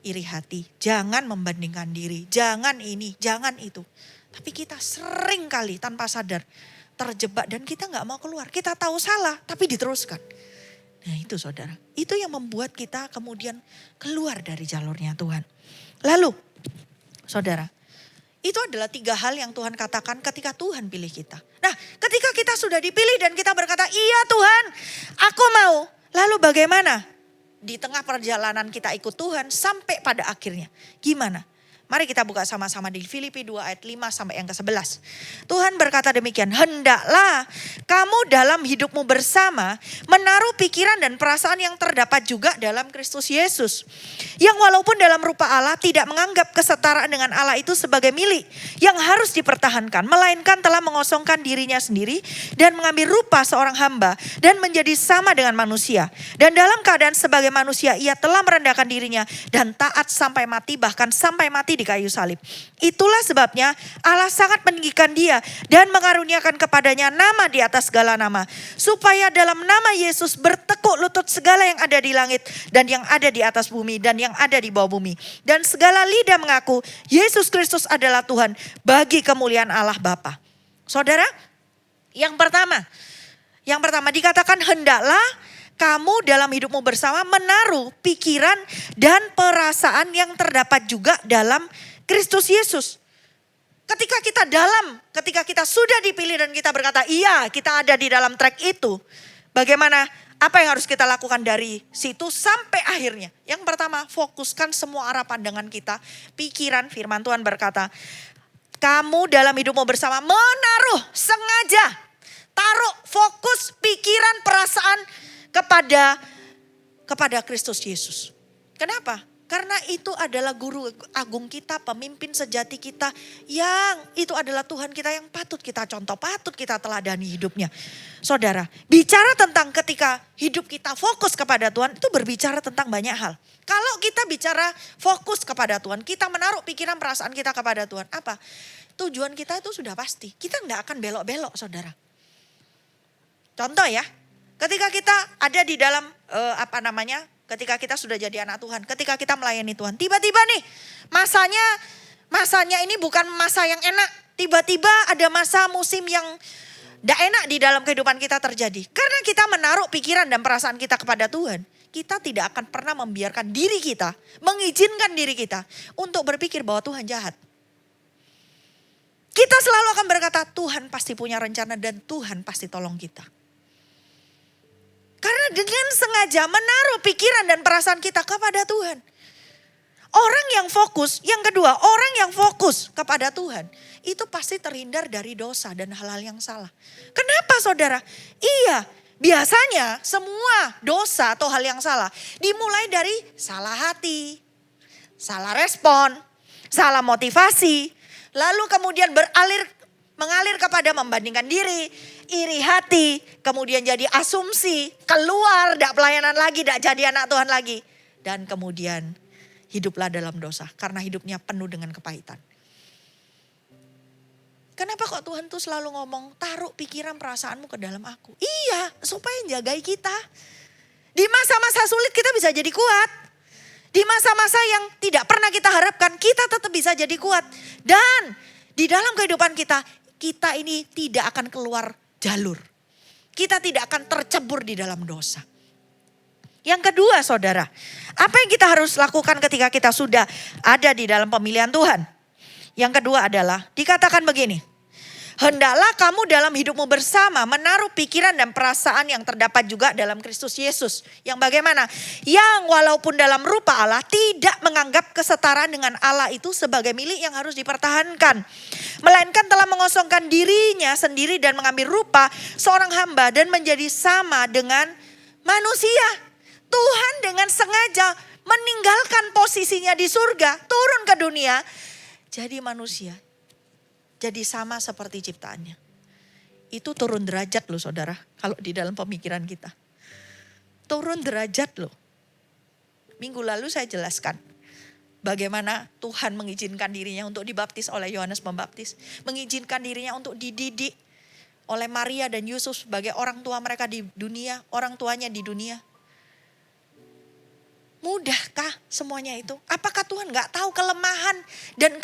iri hati, jangan membandingkan diri, jangan ini, jangan itu. Tapi kita sering kali tanpa sadar terjebak dan kita gak mau keluar. Kita tahu salah tapi diteruskan. Nah itu saudara, itu yang membuat kita kemudian keluar dari jalurnya Tuhan. Lalu saudara, itu adalah 3 hal yang Tuhan katakan ketika Tuhan pilih kita. Nah ketika kita sudah dipilih dan kita berkata, iya Tuhan aku mau. Lalu bagaimana? Di tengah perjalanan kita ikut Tuhan sampai pada akhirnya. Gimana? Mari kita buka sama-sama di Filipi 2 ayat 5 sampai yang ke-11. Tuhan berkata demikian, hendaklah kamu dalam hidupmu bersama menaruh pikiran dan perasaan yang terdapat juga dalam Kristus Yesus. Yang walaupun dalam rupa Allah tidak menganggap kesetaraan dengan Allah itu sebagai milik yang harus dipertahankan. Melainkan telah mengosongkan dirinya sendiri dan mengambil rupa seorang hamba dan menjadi sama dengan manusia. Dan dalam keadaan sebagai manusia ia telah merendahkan dirinya dan taat sampai mati, bahkan sampai mati di kayu salib. Itulah sebabnya Allah sangat meninggikan dia dan mengaruniakan kepadanya nama di atas segala nama. Supaya dalam nama Yesus bertekuk lutut segala yang ada di langit dan yang ada di atas bumi dan yang ada di bawah bumi. Dan segala lidah mengaku Yesus Kristus adalah Tuhan bagi kemuliaan Allah Bapa. Saudara, yang pertama dikatakan hendaklah kamu dalam hidupmu bersama menaruh pikiran dan perasaan yang terdapat juga dalam Kristus Yesus. Ketika kita sudah dipilih dan kita berkata, iya kita ada di dalam track itu. Bagaimana, apa yang harus kita lakukan dari situ sampai akhirnya? Yang pertama, fokuskan semua arah pandangan kita. Pikiran, firman Tuhan berkata, kamu dalam hidupmu bersama menaruh, sengaja, taruh fokus pikiran, perasaan kepada Kristus Yesus. Kenapa? Karena itu adalah guru agung kita, pemimpin sejati kita, yang itu adalah Tuhan kita yang patut kita contoh, patut kita teladani hidupnya. Saudara, bicara tentang ketika hidup kita fokus kepada Tuhan, itu berbicara tentang banyak hal. Kalau kita bicara fokus kepada Tuhan, kita menaruh pikiran perasaan kita kepada Tuhan, apa? Tujuan kita itu sudah pasti, kita enggak akan belok-belok saudara. Contoh ya. Ketika kita ada di dalam ketika kita sudah jadi anak Tuhan, ketika kita melayani Tuhan, tiba-tiba nih masanya ini bukan masa yang enak, tiba-tiba ada masa musim yang tidak enak di dalam kehidupan kita terjadi. Karena kita menaruh pikiran dan perasaan kita kepada Tuhan, kita tidak akan pernah membiarkan diri kita, mengizinkan diri kita untuk berpikir bahwa Tuhan jahat. Kita selalu akan berkata, Tuhan pasti punya rencana dan Tuhan pasti tolong kita. Karena dengan sengaja menaruh pikiran dan perasaan kita kepada Tuhan. Orang yang fokus, yang kedua, orang yang fokus kepada Tuhan, itu pasti terhindar dari dosa dan hal-hal yang salah. Kenapa saudara? Iya, biasanya semua dosa atau hal yang salah dimulai dari salah hati, salah respon, salah motivasi, Lalu kemudian mengalir kepada membandingkan diri, iri hati, kemudian jadi asumsi, keluar, tidak pelayanan lagi, tidak jadi anak Tuhan lagi. Dan kemudian hiduplah dalam dosa karena hidupnya penuh dengan kepahitan. Kenapa kok Tuhan tuh selalu ngomong, taruh pikiran perasaanmu ke dalam aku. Iya, supaya jagai kita. Di masa-masa sulit kita bisa jadi kuat. Di masa-masa yang tidak pernah kita harapkan, kita tetap bisa jadi kuat. Dan di dalam kehidupan kita ini tidak akan keluar jalur. Kita tidak akan tercebur di dalam dosa. Yang kedua saudara, apa yang kita harus lakukan ketika kita sudah ada di dalam pemilihan Tuhan? Yang kedua adalah dikatakan begini. Hendaklah kamu dalam hidupmu bersama menaruh pikiran dan perasaan yang terdapat juga dalam Kristus Yesus. Yang bagaimana? Yang walaupun dalam rupa Allah tidak menganggap kesetaraan dengan Allah itu sebagai milik yang harus dipertahankan. Melainkan telah mengosongkan dirinya sendiri dan mengambil rupa seorang hamba dan menjadi sama dengan manusia. Tuhan dengan sengaja meninggalkan posisinya di surga, turun ke dunia, jadi manusia. Jadi sama seperti ciptaannya. Itu turun derajat loh saudara, kalau di dalam pemikiran kita. Turun derajat loh. Minggu lalu saya jelaskan bagaimana Tuhan mengizinkan dirinya untuk dibaptis oleh Yohanes Pembaptis. Mengizinkan dirinya untuk dididik oleh Maria dan Yusuf sebagai orang tua mereka di dunia, orang tuanya di dunia. Mudahkah semuanya itu? Apakah Tuhan gak tahu kelemahan dan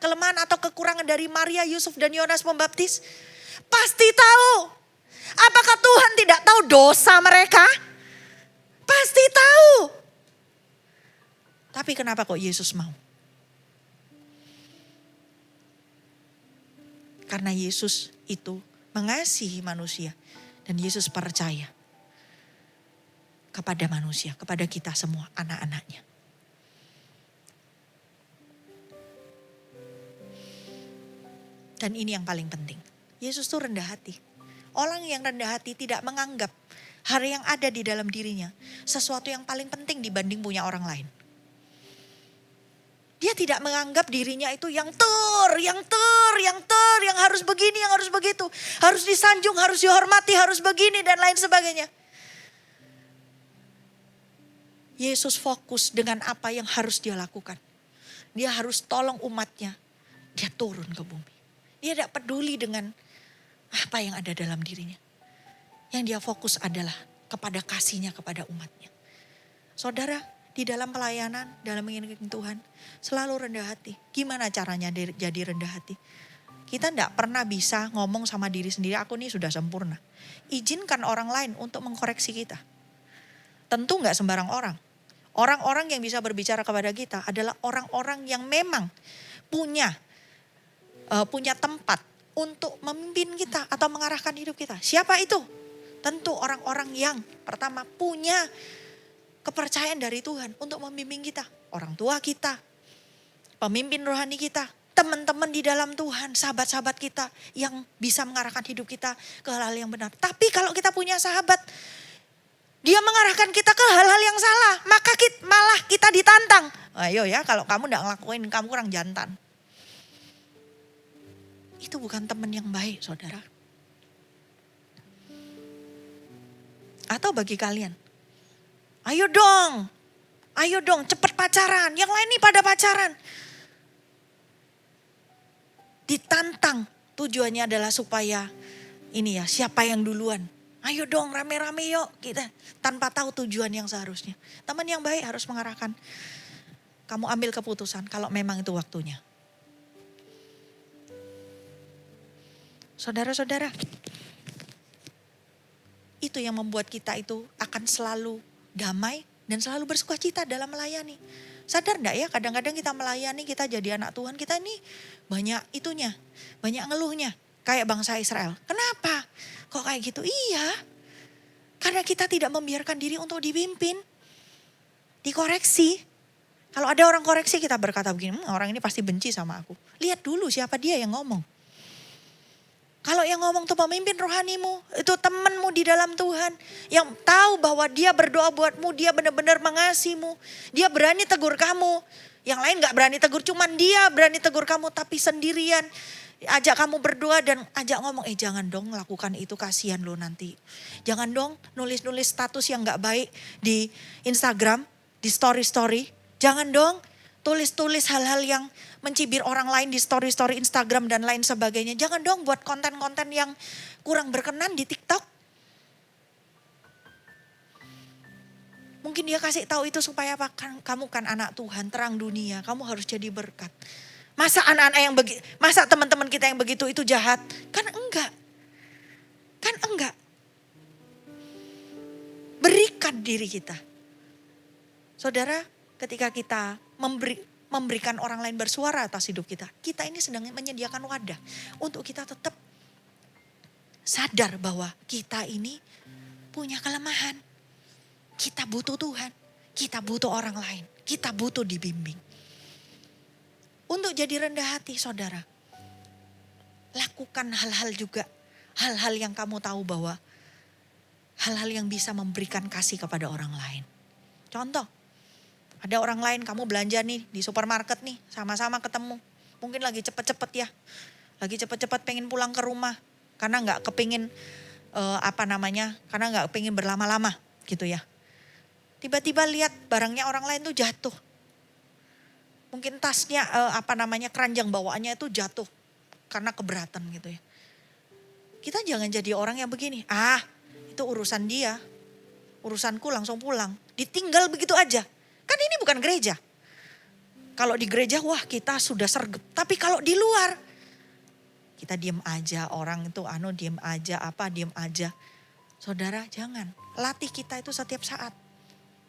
kelemahan atau kekurangan dari Maria, Yusuf dan Yohanes Pembaptis? Pasti tahu. Apakah Tuhan tidak tahu dosa mereka? Pasti tahu. Tapi kenapa kok Yesus mau? Karena Yesus itu mengasihi manusia dan Yesus percaya kepada manusia, kepada kita semua, anak-anaknya. Dan ini yang paling penting. Yesus itu rendah hati. Orang yang rendah hati tidak menganggap hal yang ada di dalam dirinya sesuatu yang paling penting dibanding punya orang lain. Dia tidak menganggap dirinya itu yang harus begini, yang harus begitu. Harus disanjung, harus dihormati, harus begini dan lain sebagainya. Yesus fokus dengan apa yang harus dia lakukan. Dia harus tolong umatnya. Dia turun ke bumi. Dia tidak peduli dengan apa yang ada dalam dirinya. Yang dia fokus adalah kepada kasihnya kepada umatnya. Saudara, di dalam pelayanan, dalam mengikuti Tuhan, selalu rendah hati. Gimana caranya jadi rendah hati? Kita tidak pernah bisa ngomong sama diri sendiri, aku ini sudah sempurna. Izinkan orang lain untuk mengkoreksi kita. Tentu gak sembarang orang. Orang-orang yang bisa berbicara kepada kita adalah orang-orang yang memang punya tempat untuk memimpin kita atau mengarahkan hidup kita. Siapa itu? Tentu orang-orang yang pertama punya kepercayaan dari Tuhan untuk membimbing kita. Orang tua kita, pemimpin rohani kita, teman-teman di dalam Tuhan, sahabat-sahabat kita yang bisa mengarahkan hidup kita ke hal-hal yang benar. Tapi kalau kita punya sahabat, dia mengarahkan kita ke hal-hal yang salah, maka malah kita ditantang. Ayo ya, kalau kamu tidak ngelakuin, kamu kurang jantan. Itu bukan teman yang baik, saudara. Atau bagi kalian, ayo dong cepet pacaran, yang lain nih pada pacaran. Ditantang, tujuannya adalah supaya siapa yang duluan. Ayo dong rame-rame yuk kita, tanpa tahu tujuan yang seharusnya. Teman yang baik harus mengarahkan. Kamu ambil keputusan kalau memang itu waktunya. Saudara-saudara, itu yang membuat kita itu akan selalu damai dan selalu bersukacita dalam melayani. Sadar enggak ya, kadang-kadang kita melayani, kita jadi anak Tuhan, kita ini banyak ngeluhnya. Kayak bangsa Israel. Kenapa? Kok kayak gitu? Iya. Karena kita tidak membiarkan diri untuk dipimpin. Dikoreksi. Kalau ada orang koreksi kita berkata begini, orang ini pasti benci sama aku. Lihat dulu siapa dia yang ngomong. Kalau yang ngomong tuh pemimpin rohanimu, itu temanmu di dalam Tuhan. Yang tahu bahwa dia berdoa buatmu, dia benar-benar mengasihimu. Dia berani tegur kamu. Yang lain gak berani tegur, cuman dia berani tegur kamu tapi sendirian. Ajak kamu berdoa dan ajak ngomong, jangan dong lakukan itu, kasihan lo nanti. Jangan dong nulis-nulis status yang gak baik di Instagram, di story-story. Jangan dong tulis-tulis hal-hal yang mencibir orang lain di story-story Instagram dan lain sebagainya. Jangan dong buat konten-konten yang kurang berkenan di TikTok. Mungkin dia kasih tahu itu supaya apa? Kamu kan anak Tuhan, terang dunia, kamu harus jadi berkat. Masa anak-anak yang masa teman-teman kita yang begitu itu jahat? Kan enggak. Kan enggak. Berikan diri kita. Saudara, ketika kita memberikan orang lain bersuara atas hidup kita, kita ini sedang menyediakan wadah untuk kita tetap sadar bahwa kita ini punya kelemahan. Kita butuh Tuhan, kita butuh orang lain, kita butuh dibimbing. Untuk jadi rendah hati, saudara, lakukan hal-hal juga, hal-hal yang kamu tahu bahwa hal-hal yang bisa memberikan kasih kepada orang lain. Contoh, ada orang lain kamu belanja nih di supermarket nih, sama-sama ketemu. Mungkin lagi cepet-cepet ya, lagi cepet-cepet pengen pulang ke rumah. Karena gak kepingin, karena gak kepingin berlama-lama gitu ya. Tiba-tiba lihat barangnya orang lain tuh jatuh. Mungkin tasnya, keranjang bawaannya itu jatuh karena keberatan gitu ya. Kita jangan jadi orang yang begini, itu urusan dia, urusanku langsung pulang. Ditinggal begitu aja. Kan ini bukan gereja. Kalau di gereja, wah kita sudah sergap. Tapi kalau di luar, kita diem aja. Orang itu diem aja, diem aja. Saudara jangan. Latih kita itu setiap saat.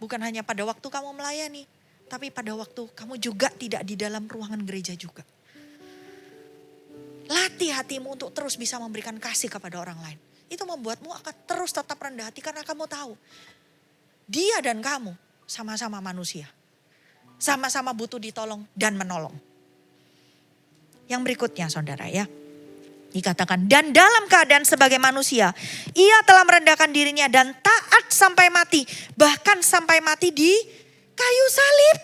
Bukan hanya pada waktu kamu melayani. Tapi pada waktu kamu juga tidak di dalam ruangan gereja juga. Latih hatimu untuk terus bisa memberikan kasih kepada orang lain. Itu membuatmu akan terus tetap rendah hati karena kamu tahu. Dia dan kamu sama-sama manusia. Sama-sama butuh ditolong dan menolong. Yang berikutnya saudara ya. Dikatakan, dan dalam keadaan sebagai manusia, ia telah merendahkan dirinya dan taat sampai mati. Bahkan sampai mati di kayu salib.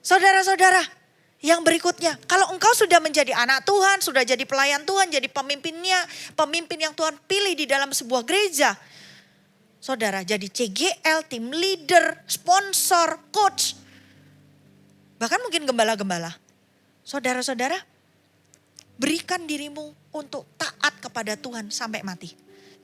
Saudara-saudara, yang berikutnya, kalau engkau sudah menjadi anak Tuhan, sudah jadi pelayan Tuhan, jadi pemimpinnya, pemimpin yang Tuhan pilih di dalam sebuah gereja. Saudara, jadi CGL, tim leader, sponsor, coach. Bahkan mungkin gembala-gembala. Saudara-saudara, berikan dirimu untuk taat kepada Tuhan sampai mati.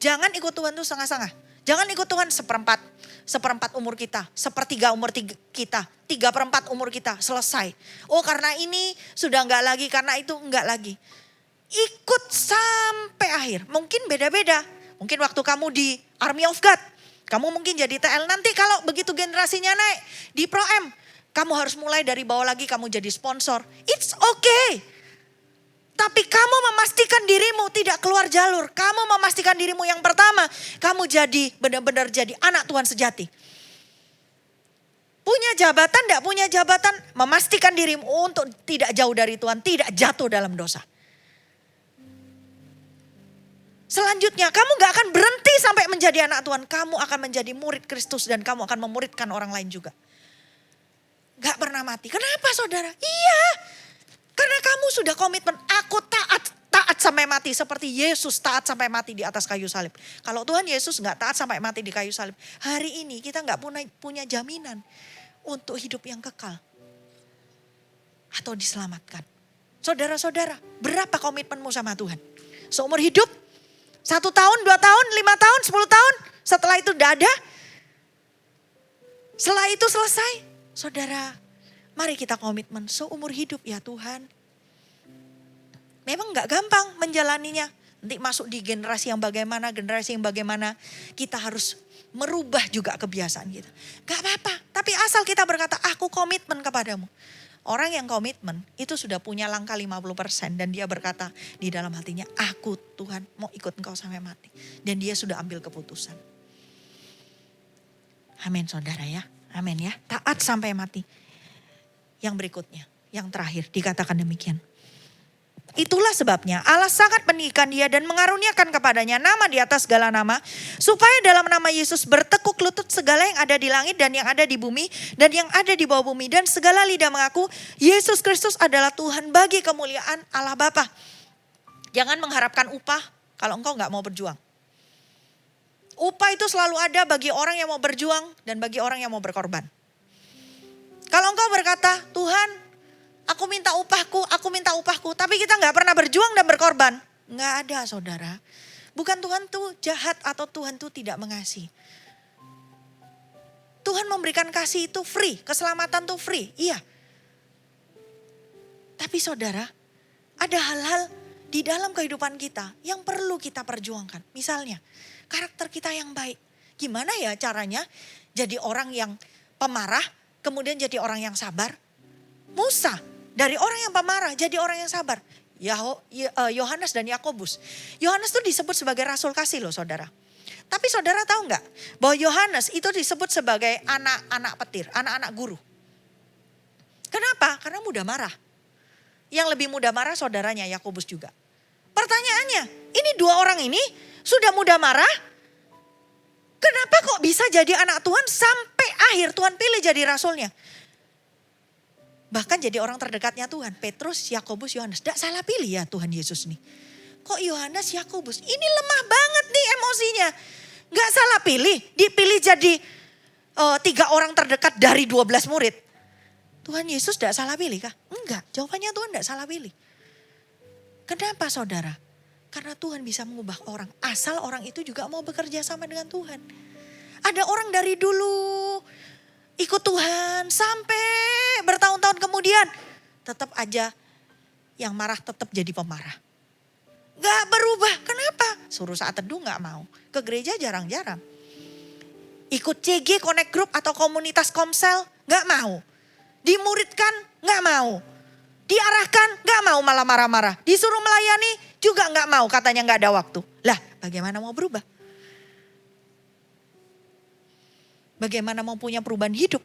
Jangan ikut Tuhan itu setengah-setengah. Jangan ikut Tuhan seperempat umur kita, sepertiga umur kita, 3/4 umur kita, selesai. Oh karena ini sudah enggak lagi, karena itu enggak lagi. Ikut sampai akhir, mungkin beda-beda. Mungkin waktu kamu di Army of God, kamu mungkin jadi TL. Nanti kalau begitu generasinya naik di Pro-M, kamu harus mulai dari bawah lagi, kamu jadi sponsor. It's okay. Tapi kamu memastikan dirimu tidak keluar jalur. Kamu memastikan dirimu yang pertama, kamu jadi benar-benar jadi anak Tuhan sejati. Punya jabatan, tidak punya jabatan, memastikan dirimu untuk tidak jauh dari Tuhan, tidak jatuh dalam dosa. Selanjutnya, kamu gak akan berhenti sampai menjadi anak Tuhan. Kamu akan menjadi murid Kristus dan kamu akan memuridkan orang lain juga. Gak pernah mati. Kenapa saudara? Iya. Karena kamu sudah komitmen, aku taat sampai mati. Seperti Yesus taat sampai mati di atas kayu salib. Kalau Tuhan Yesus gak taat sampai mati di kayu salib. Hari ini kita gak punya jaminan untuk hidup yang kekal. Atau diselamatkan. Saudara-saudara, berapa komitmenmu sama Tuhan? Seumur hidup? 1 tahun, 2 tahun, 5 tahun, 10 tahun? Setelah itu udah ada? Setelah itu selesai? Saudara, mari kita komitmen seumur hidup ya Tuhan. Memang gak gampang menjalaninya. Nanti masuk di generasi yang bagaimana, kita harus merubah juga kebiasaan kita. Gak apa-apa, tapi asal kita berkata, aku komitmen kepadamu. Orang yang komitmen itu sudah punya langkah 50% dan dia berkata di dalam hatinya, aku Tuhan mau ikut engkau sampai mati. Dan dia sudah ambil keputusan. Amin saudara ya, amin ya. Taat sampai mati. Yang berikutnya, yang terakhir dikatakan demikian. Itulah sebabnya Allah sangat meninggikan dia dan mengaruniakan kepadanya nama di atas segala nama. Supaya dalam nama Yesus bertekuk lutut segala yang ada di langit dan yang ada di bumi dan yang ada di bawah bumi. Dan segala lidah mengaku Yesus Kristus adalah Tuhan bagi kemuliaan Allah Bapa. Jangan mengharapkan upah kalau engkau gak mau berjuang. Upah itu selalu ada bagi orang yang mau berjuang dan bagi orang yang mau berkorban. Kalau engkau berkata, Tuhan, aku minta upahku, tapi kita gak pernah berjuang dan berkorban. Gak ada, saudara. Bukan Tuhan tuh jahat atau Tuhan tuh tidak mengasihi. Tuhan memberikan kasih itu free, keselamatan tuh free, iya. Tapi saudara, ada hal-hal di dalam kehidupan kita yang perlu kita perjuangkan. Misalnya, karakter kita yang baik. Gimana ya caranya jadi orang yang pemarah, kemudian jadi orang yang sabar? Musa, dari orang yang pemarah jadi orang yang sabar. Yohanes dan Yakobus. Yohanes itu disebut sebagai rasul kasih loh saudara. Tapi saudara tahu nggak bahwa Yohanes itu disebut sebagai anak-anak petir, anak-anak guru. Kenapa? Karena mudah marah. Yang lebih mudah marah saudaranya Yakobus juga. Pertanyaannya, ini dua orang ini sudah mudah marah. Kenapa kok bisa jadi anak Tuhan sampai akhir Tuhan pilih jadi rasulnya? Bahkan jadi orang terdekatnya Tuhan. Petrus, Yakobus, Yohanes. Tidak salah pilih ya Tuhan Yesus nih. Kok Yohanes, Yakobus? Ini lemah banget nih emosinya. Gak salah pilih. Dipilih jadi 3 orang terdekat dari 12 murid. Tuhan Yesus tidak salah pilih kah? Enggak. Jawabannya Tuhan tidak salah pilih. Kenapa saudara? Karena Tuhan bisa mengubah orang. Asal orang itu juga mau bekerja sama dengan Tuhan. Ada orang dari dulu ikut Tuhan sampai bertahun-tahun kemudian. Tetap aja yang marah tetap jadi pemarah. Gak berubah. Kenapa? Suruh saat teduh gak mau. Ke gereja jarang-jarang. Ikut CG, Connect Group atau komunitas komsel gak mau. Dimuridkan gak mau. Diarahkan gak mau, malah marah-marah. Disuruh melayani juga gak mau, katanya gak ada waktu. Lah bagaimana mau berubah? Bagaimana mau punya perubahan hidup?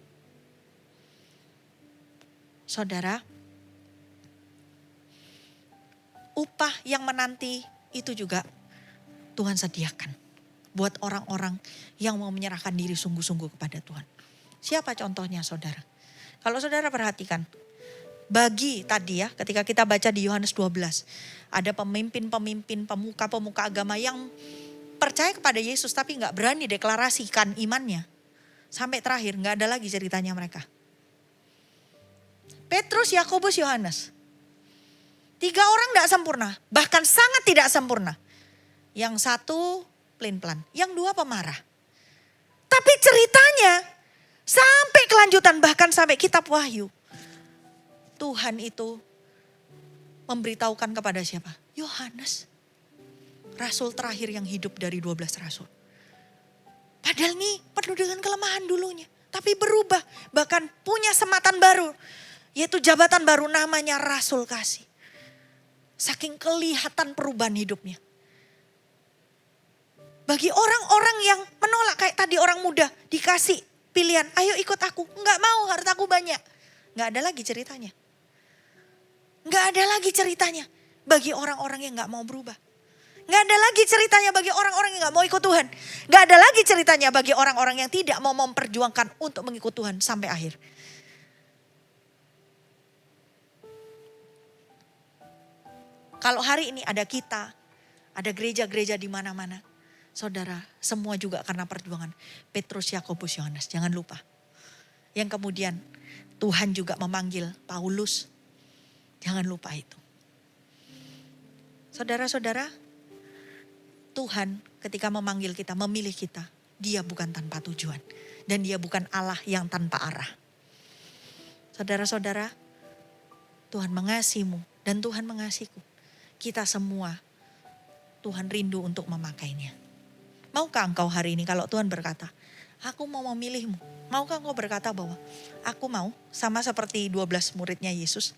Saudara, upah yang menanti itu juga Tuhan sediakan. Buat orang-orang yang mau menyerahkan diri sungguh-sungguh kepada Tuhan. Siapa contohnya saudara? Kalau saudara perhatikan. Bagi tadi ya ketika kita baca di Yohanes 12. Ada pemimpin-pemimpin, pemuka-pemuka agama yang percaya kepada Yesus tapi gak berani deklarasikan imannya. Sampai terakhir gak ada lagi ceritanya mereka. Petrus, Yakobus, Yohanes. 3 orang gak sempurna. Bahkan sangat tidak sempurna. Yang satu pelin-pelan. Yang 2 pemarah. Tapi ceritanya sampai kelanjutan bahkan sampai kitab Wahyu. Tuhan itu memberitahukan kepada siapa? Yohanes. Rasul terakhir yang hidup dari 12 rasul. Padahal ini penuh dengan kelemahan dulunya. Tapi berubah. Bahkan punya sematan baru. Yaitu jabatan baru namanya Rasul Kasih. Saking kelihatan perubahan hidupnya. Bagi orang-orang yang menolak kayak tadi orang muda. Dikasih pilihan, ayo ikut aku. Enggak mau, hartaku banyak. Enggak ada lagi ceritanya. Enggak ada lagi ceritanya bagi orang-orang yang enggak mau berubah. Enggak ada lagi ceritanya bagi orang-orang yang enggak mau ikut Tuhan. Enggak ada lagi ceritanya bagi orang-orang yang tidak mau memperjuangkan untuk mengikut Tuhan sampai akhir. Kalau hari ini ada kita, ada gereja-gereja di mana-mana. Saudara, semua juga karena perjuangan Petrus, Yakobus, Yohanes. Jangan lupa. Yang kemudian Tuhan juga memanggil Paulus. Jangan lupa itu. Saudara-saudara, Tuhan ketika memanggil kita, memilih kita, Dia bukan tanpa tujuan. Dan Dia bukan Allah yang tanpa arah. Saudara-saudara, Tuhan mengasihimu dan Tuhan mengasihiku. Kita semua, Tuhan rindu untuk memakainya. Maukah engkau hari ini kalau Tuhan berkata, aku mau memilihmu. Maukah engkau berkata bahwa aku mau sama seperti 12 muridnya Yesus.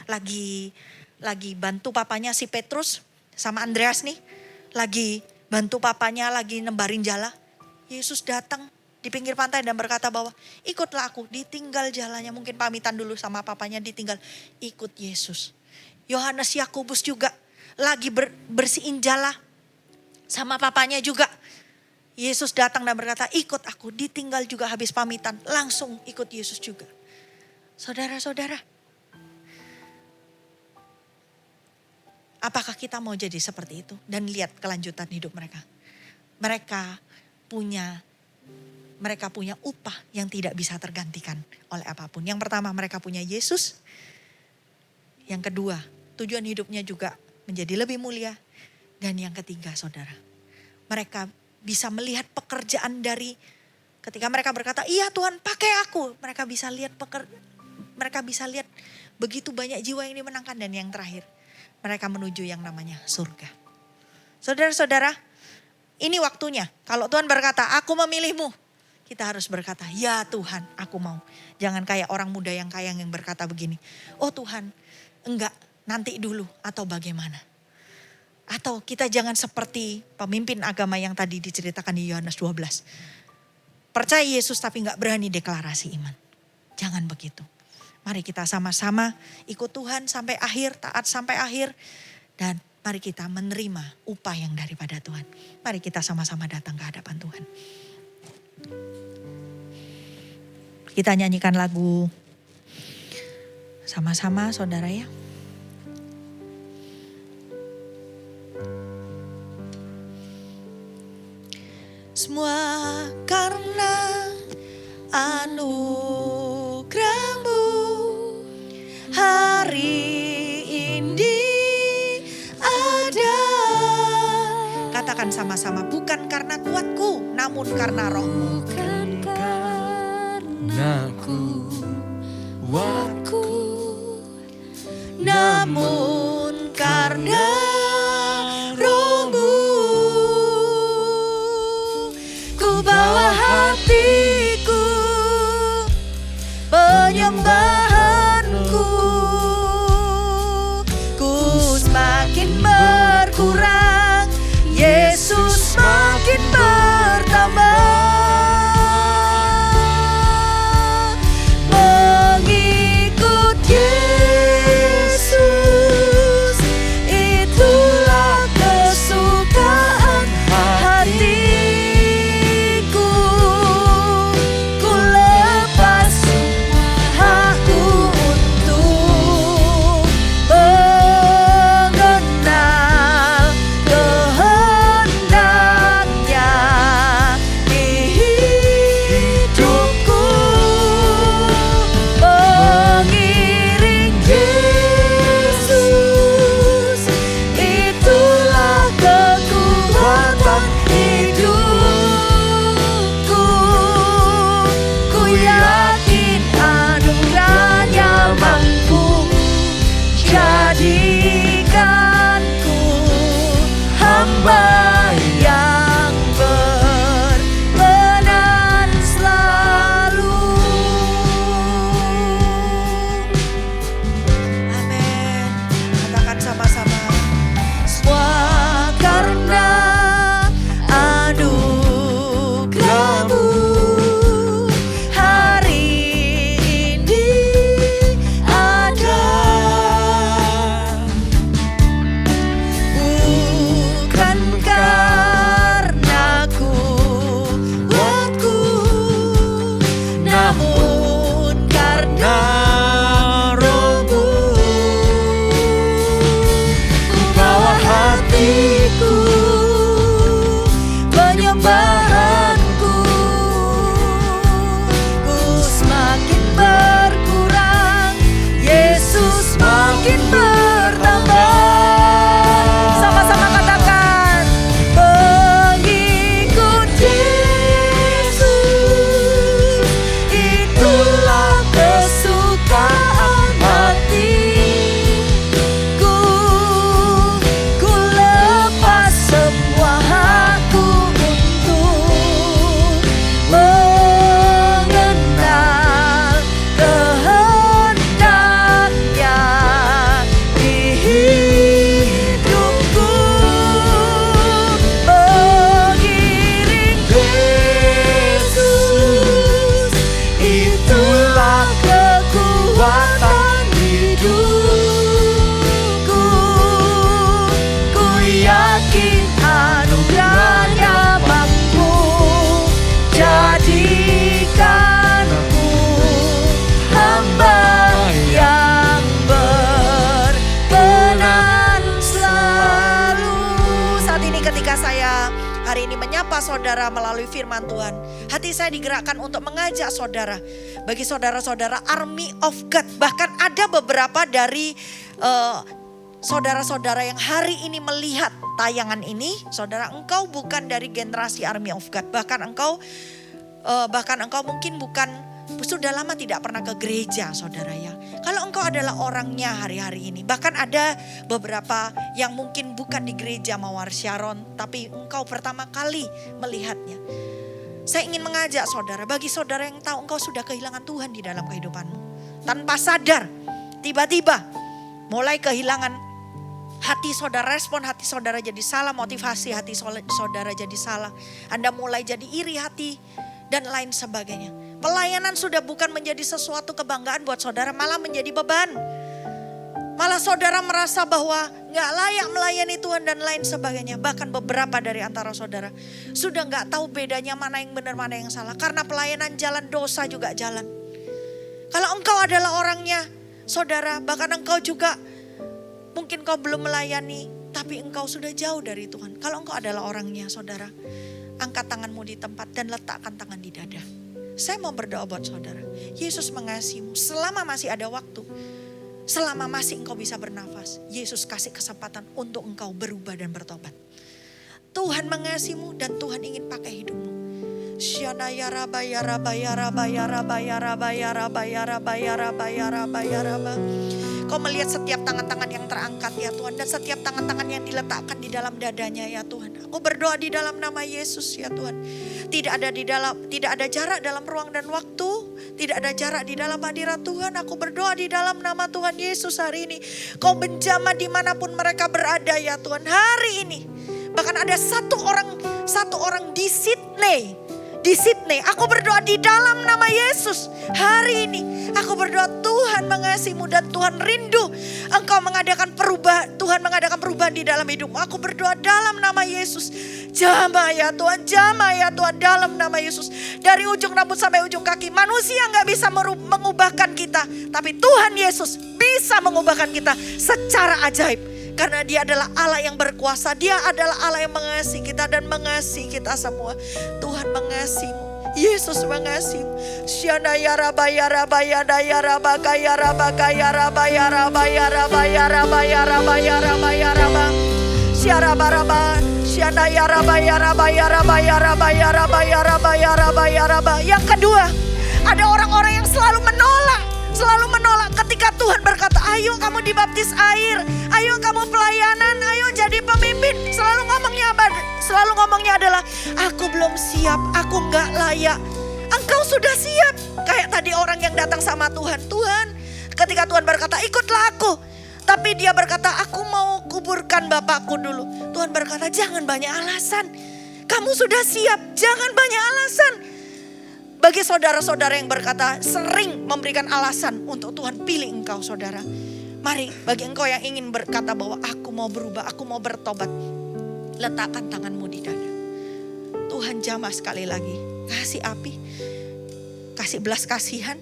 Lagi bantu papanya si Petrus sama Andreas nih. Lagi bantu papanya lagi nembarin jala. Yesus datang di pinggir pantai dan berkata bahwa ikutlah aku. Ditinggal jalannya, mungkin pamitan dulu sama papanya, ditinggal. Ikut Yesus. Yohanes, Yakobus juga lagi bersihin jala sama papanya juga. Yesus datang dan berkata, ikut aku. Ditinggal juga habis pamitan, langsung ikut Yesus juga. Saudara-saudara, apakah kita mau jadi seperti itu? Dan lihat kelanjutan hidup mereka. Mereka punya upah yang tidak bisa tergantikan oleh apapun. Yang pertama, mereka punya Yesus. Yang kedua, tujuan hidupnya juga menjadi lebih mulia. Dan yang ketiga, saudara, mereka bisa melihat pekerjaan dari ketika mereka berkata, iya Tuhan pakai aku. Mereka bisa lihat begitu banyak jiwa yang dimenangkan. Dan yang terakhir, mereka menuju yang namanya surga. Saudara-saudara, ini waktunya. Kalau Tuhan berkata, aku memilihmu, kita harus berkata, ya Tuhan aku mau. Jangan kayak orang muda yang kaya yang berkata begini, oh Tuhan enggak, nanti dulu atau bagaimana. Atau kita jangan seperti pemimpin agama yang tadi diceritakan di Yohanes 12. Percaya Yesus tapi enggak berani deklarasi iman. Jangan begitu. Mari kita sama-sama ikut Tuhan sampai akhir, taat sampai akhir. Dan mari kita menerima upah yang daripada Tuhan. Mari kita sama-sama datang ke hadapan Tuhan. Kita nyanyikan lagu sama-sama saudara ya. Semua karena anugerah-Mu hari ini ada. Katakan sama-sama, bukan karena kuatku, namun karena Roh-Mu. Bukan karena Kuatku, Namun karena Roh-Mu, ku bawa hatiku, penyembahanku, ku semakin berkurang, Yesus semakin bertambah. Mengikut Yesus, itulah kesukaan hatiku. Ku lepas semua menyapa saudara melalui firman Tuhan. Hati saya digerakkan untuk mengajak saudara. Bagi saudara-saudara Army of God. Bahkan ada beberapa dari saudara-saudara yang hari ini melihat tayangan ini. Saudara, engkau bukan dari generasi Army of God. Bahkan engkau mungkin sudah lama tidak pernah ke gereja, saudara ya. Kalau engkau adalah orangnya hari-hari ini, bahkan ada beberapa yang mungkin bukan di gereja Mawar Sharon, tapi engkau pertama kali melihatnya. Saya ingin mengajak saudara, bagi saudara yang tahu engkau sudah kehilangan Tuhan di dalam kehidupanmu. Tanpa sadar, tiba-tiba mulai kehilangan hati saudara, respon hati saudara jadi salah, motivasi hati saudara jadi salah. Anda mulai jadi iri hati dan lain sebagainya. Pelayanan sudah bukan menjadi sesuatu kebanggaan buat saudara, malah menjadi beban. Malah saudara merasa bahwa gak layak melayani Tuhan dan lain sebagainya. Bahkan beberapa dari antara saudara sudah gak tahu bedanya mana yang benar mana yang salah. Karena pelayanan jalan, dosa juga jalan. Kalau engkau adalah orangnya saudara, bahkan engkau juga mungkin kau belum melayani, tapi engkau sudah jauh dari Tuhan. Kalau engkau adalah orangnya saudara, angkat tanganmu di tempat dan letakkan tangan di dada. Saya mau berdoa buat saudara. Yesus mengasihimu selama masih ada waktu. Selama masih engkau bisa bernafas. Yesus kasih kesempatan untuk engkau berubah dan bertobat. Tuhan mengasihimu dan Tuhan ingin pakai hidupmu. Syana ya raba ya raba ya raba ya raba ya raba ya raba ya raba ya raba ya raba ya raba. Kau melihat setiap tangan-tangan yang terangkat ya Tuhan. Dan setiap tangan-tangan yang diletakkan di dalam dadanya ya Tuhan. Aku berdoa di dalam nama Yesus ya Tuhan. Tidak ada jarak dalam ruang dan waktu. Tidak ada jarak di dalam hadirat Tuhan. Aku berdoa di dalam nama Tuhan Yesus hari ini. Kau menjamah dimanapun mereka berada ya Tuhan. Hari ini. Bahkan ada satu orang di Sydney. Aku berdoa di dalam nama Yesus. Hari ini aku berdoa Tuhan mengasihimu dan Tuhan rindu engkau mengadakan perubahan. Tuhan mengadakan perubahan di dalam hidupmu. Aku berdoa dalam nama Yesus. Jamah ya Tuhan dalam nama Yesus. Dari ujung rambut sampai ujung kaki. Manusia gak bisa mengubahkan kita. Tapi Tuhan Yesus bisa mengubahkan kita secara ajaib. Karena dia adalah Allah yang berkuasa. Dia adalah Allah yang mengasihi kita dan mengasihi kita semua. Tuhan mengasihimu. Yesus mengasihimu. Syana ya raba ya raba ya da ya raba kaya raba kaya raba ya raba ya raba ya raba ya raba ya raba ya raba. Syaraba raba. Syana ya raba ya raba ya raba ya raba ya raba ya raba ya raba ya raba. Yang kedua, ada orang-orang yang selalu menolak ketika Tuhan berkata, ayo kamu dibaptis air, ayo kamu pelayanan, ayo jadi pemimpin. Selalu ngomongnya adalah, aku belum siap, aku gak layak. Engkau sudah siap. Kayak tadi orang yang datang sama Tuhan. Ketika Tuhan berkata, ikutlah aku. Tapi dia berkata, aku mau kuburkan bapakku dulu. Tuhan berkata, jangan banyak alasan. Kamu sudah siap, jangan banyak alasan. Bagi saudara-saudara yang berkata sering memberikan alasan untuk Tuhan pilih engkau saudara. Mari bagi engkau yang ingin berkata bahwa aku mau berubah, aku mau bertobat. Letakkan tanganmu di dada. Tuhan jamah sekali lagi. Kasih api, kasih belas kasihan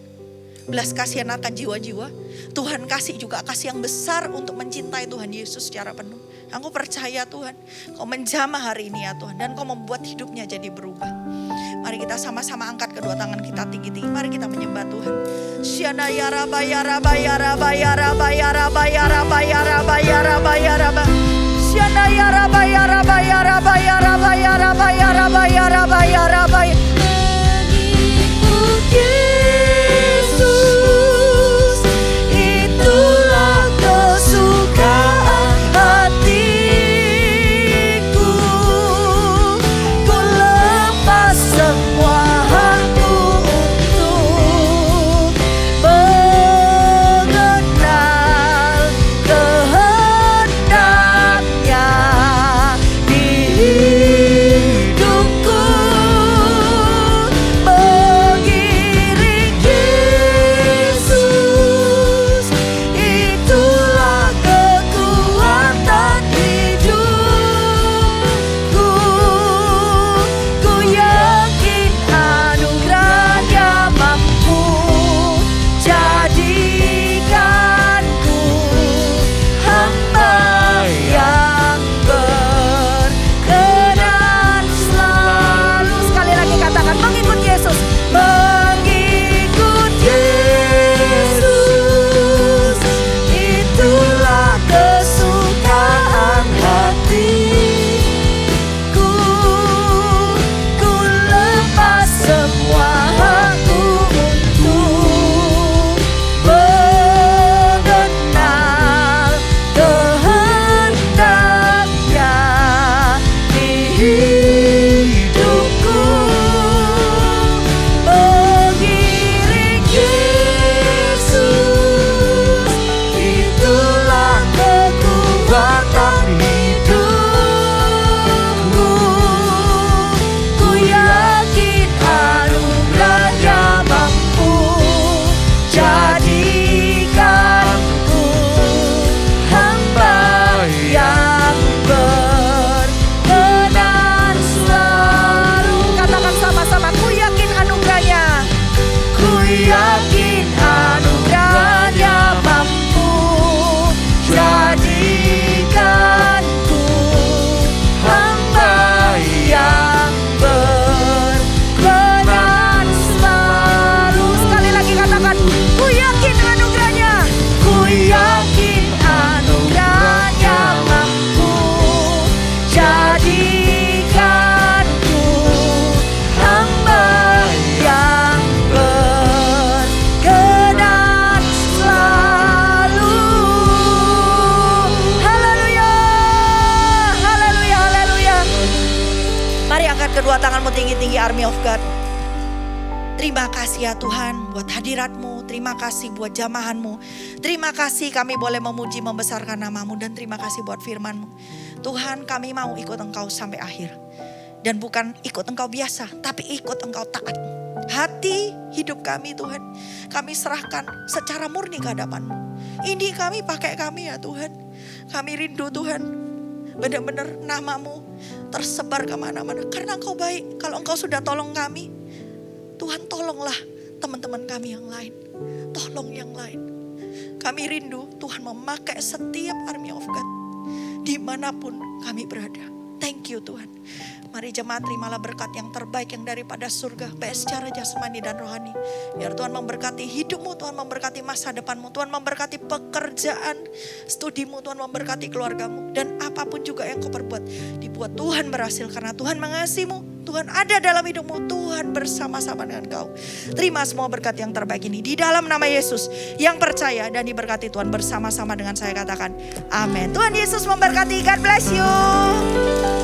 akan jiwa-jiwa. Tuhan kasih juga kasih yang besar untuk mencintai Tuhan Yesus secara penuh. Aku percaya Tuhan, kau menjamah hari ini ya Tuhan. Dan kau membuat hidupnya jadi berubah. Mari kita sama-sama angkat kedua tangan kita tinggi-tinggi. Mari kita menyembah Tuhan. Syana ya raba ya raba ya raba ya raba ya raba ya raba ya raba ya raba ya raba. Syana ya raba ya raba ya raba ya raba ya raba ya raba ya raba ya raba. Yesus, itulah kesukaan hatiku. Ku lepas semua hakku untuk mengenal kehendaknya di hidupku. Mengiring tinggi-tinggi Army of God. Terima kasih ya Tuhan buat hadirat-Mu. Terima kasih buat jamahan-Mu. Terima kasih kami boleh memuji membesarkan nama-Mu. Dan terima kasih buat firman-Mu. Tuhan, kami mau ikut Engkau sampai akhir. Dan bukan ikut Engkau biasa, tapi ikut Engkau taat. Hati hidup kami Tuhan, kami serahkan secara murni ke hadapan-Mu. Ini kami pakai kami ya Tuhan. Kami rindu Tuhan, benar-benar nama-Mu tersebar kemana-mana. Karena Engkau baik, kalau Engkau sudah tolong kami, Tuhan tolonglah teman-teman kami yang lain. Tolong yang lain. Kami rindu Tuhan memakai setiap Army of God. Dimanapun kami berada. Thank you Tuhan. Mari jemaat terimalah berkat yang terbaik yang daripada surga. Baik secara jasmani dan rohani. Biar Tuhan memberkati hidupmu, Tuhan memberkati masa depanmu. Tuhan memberkati pekerjaan, studimu, Tuhan memberkati keluargamu. Dan apapun juga yang kau perbuat, dibuat Tuhan berhasil. Karena Tuhan mengasihimu, Tuhan ada dalam hidupmu, Tuhan bersama-sama dengan kau. Terima semua berkat yang terbaik ini. Di dalam nama Yesus yang percaya dan diberkati Tuhan bersama-sama dengan saya katakan amin. Tuhan Yesus memberkati. God bless you.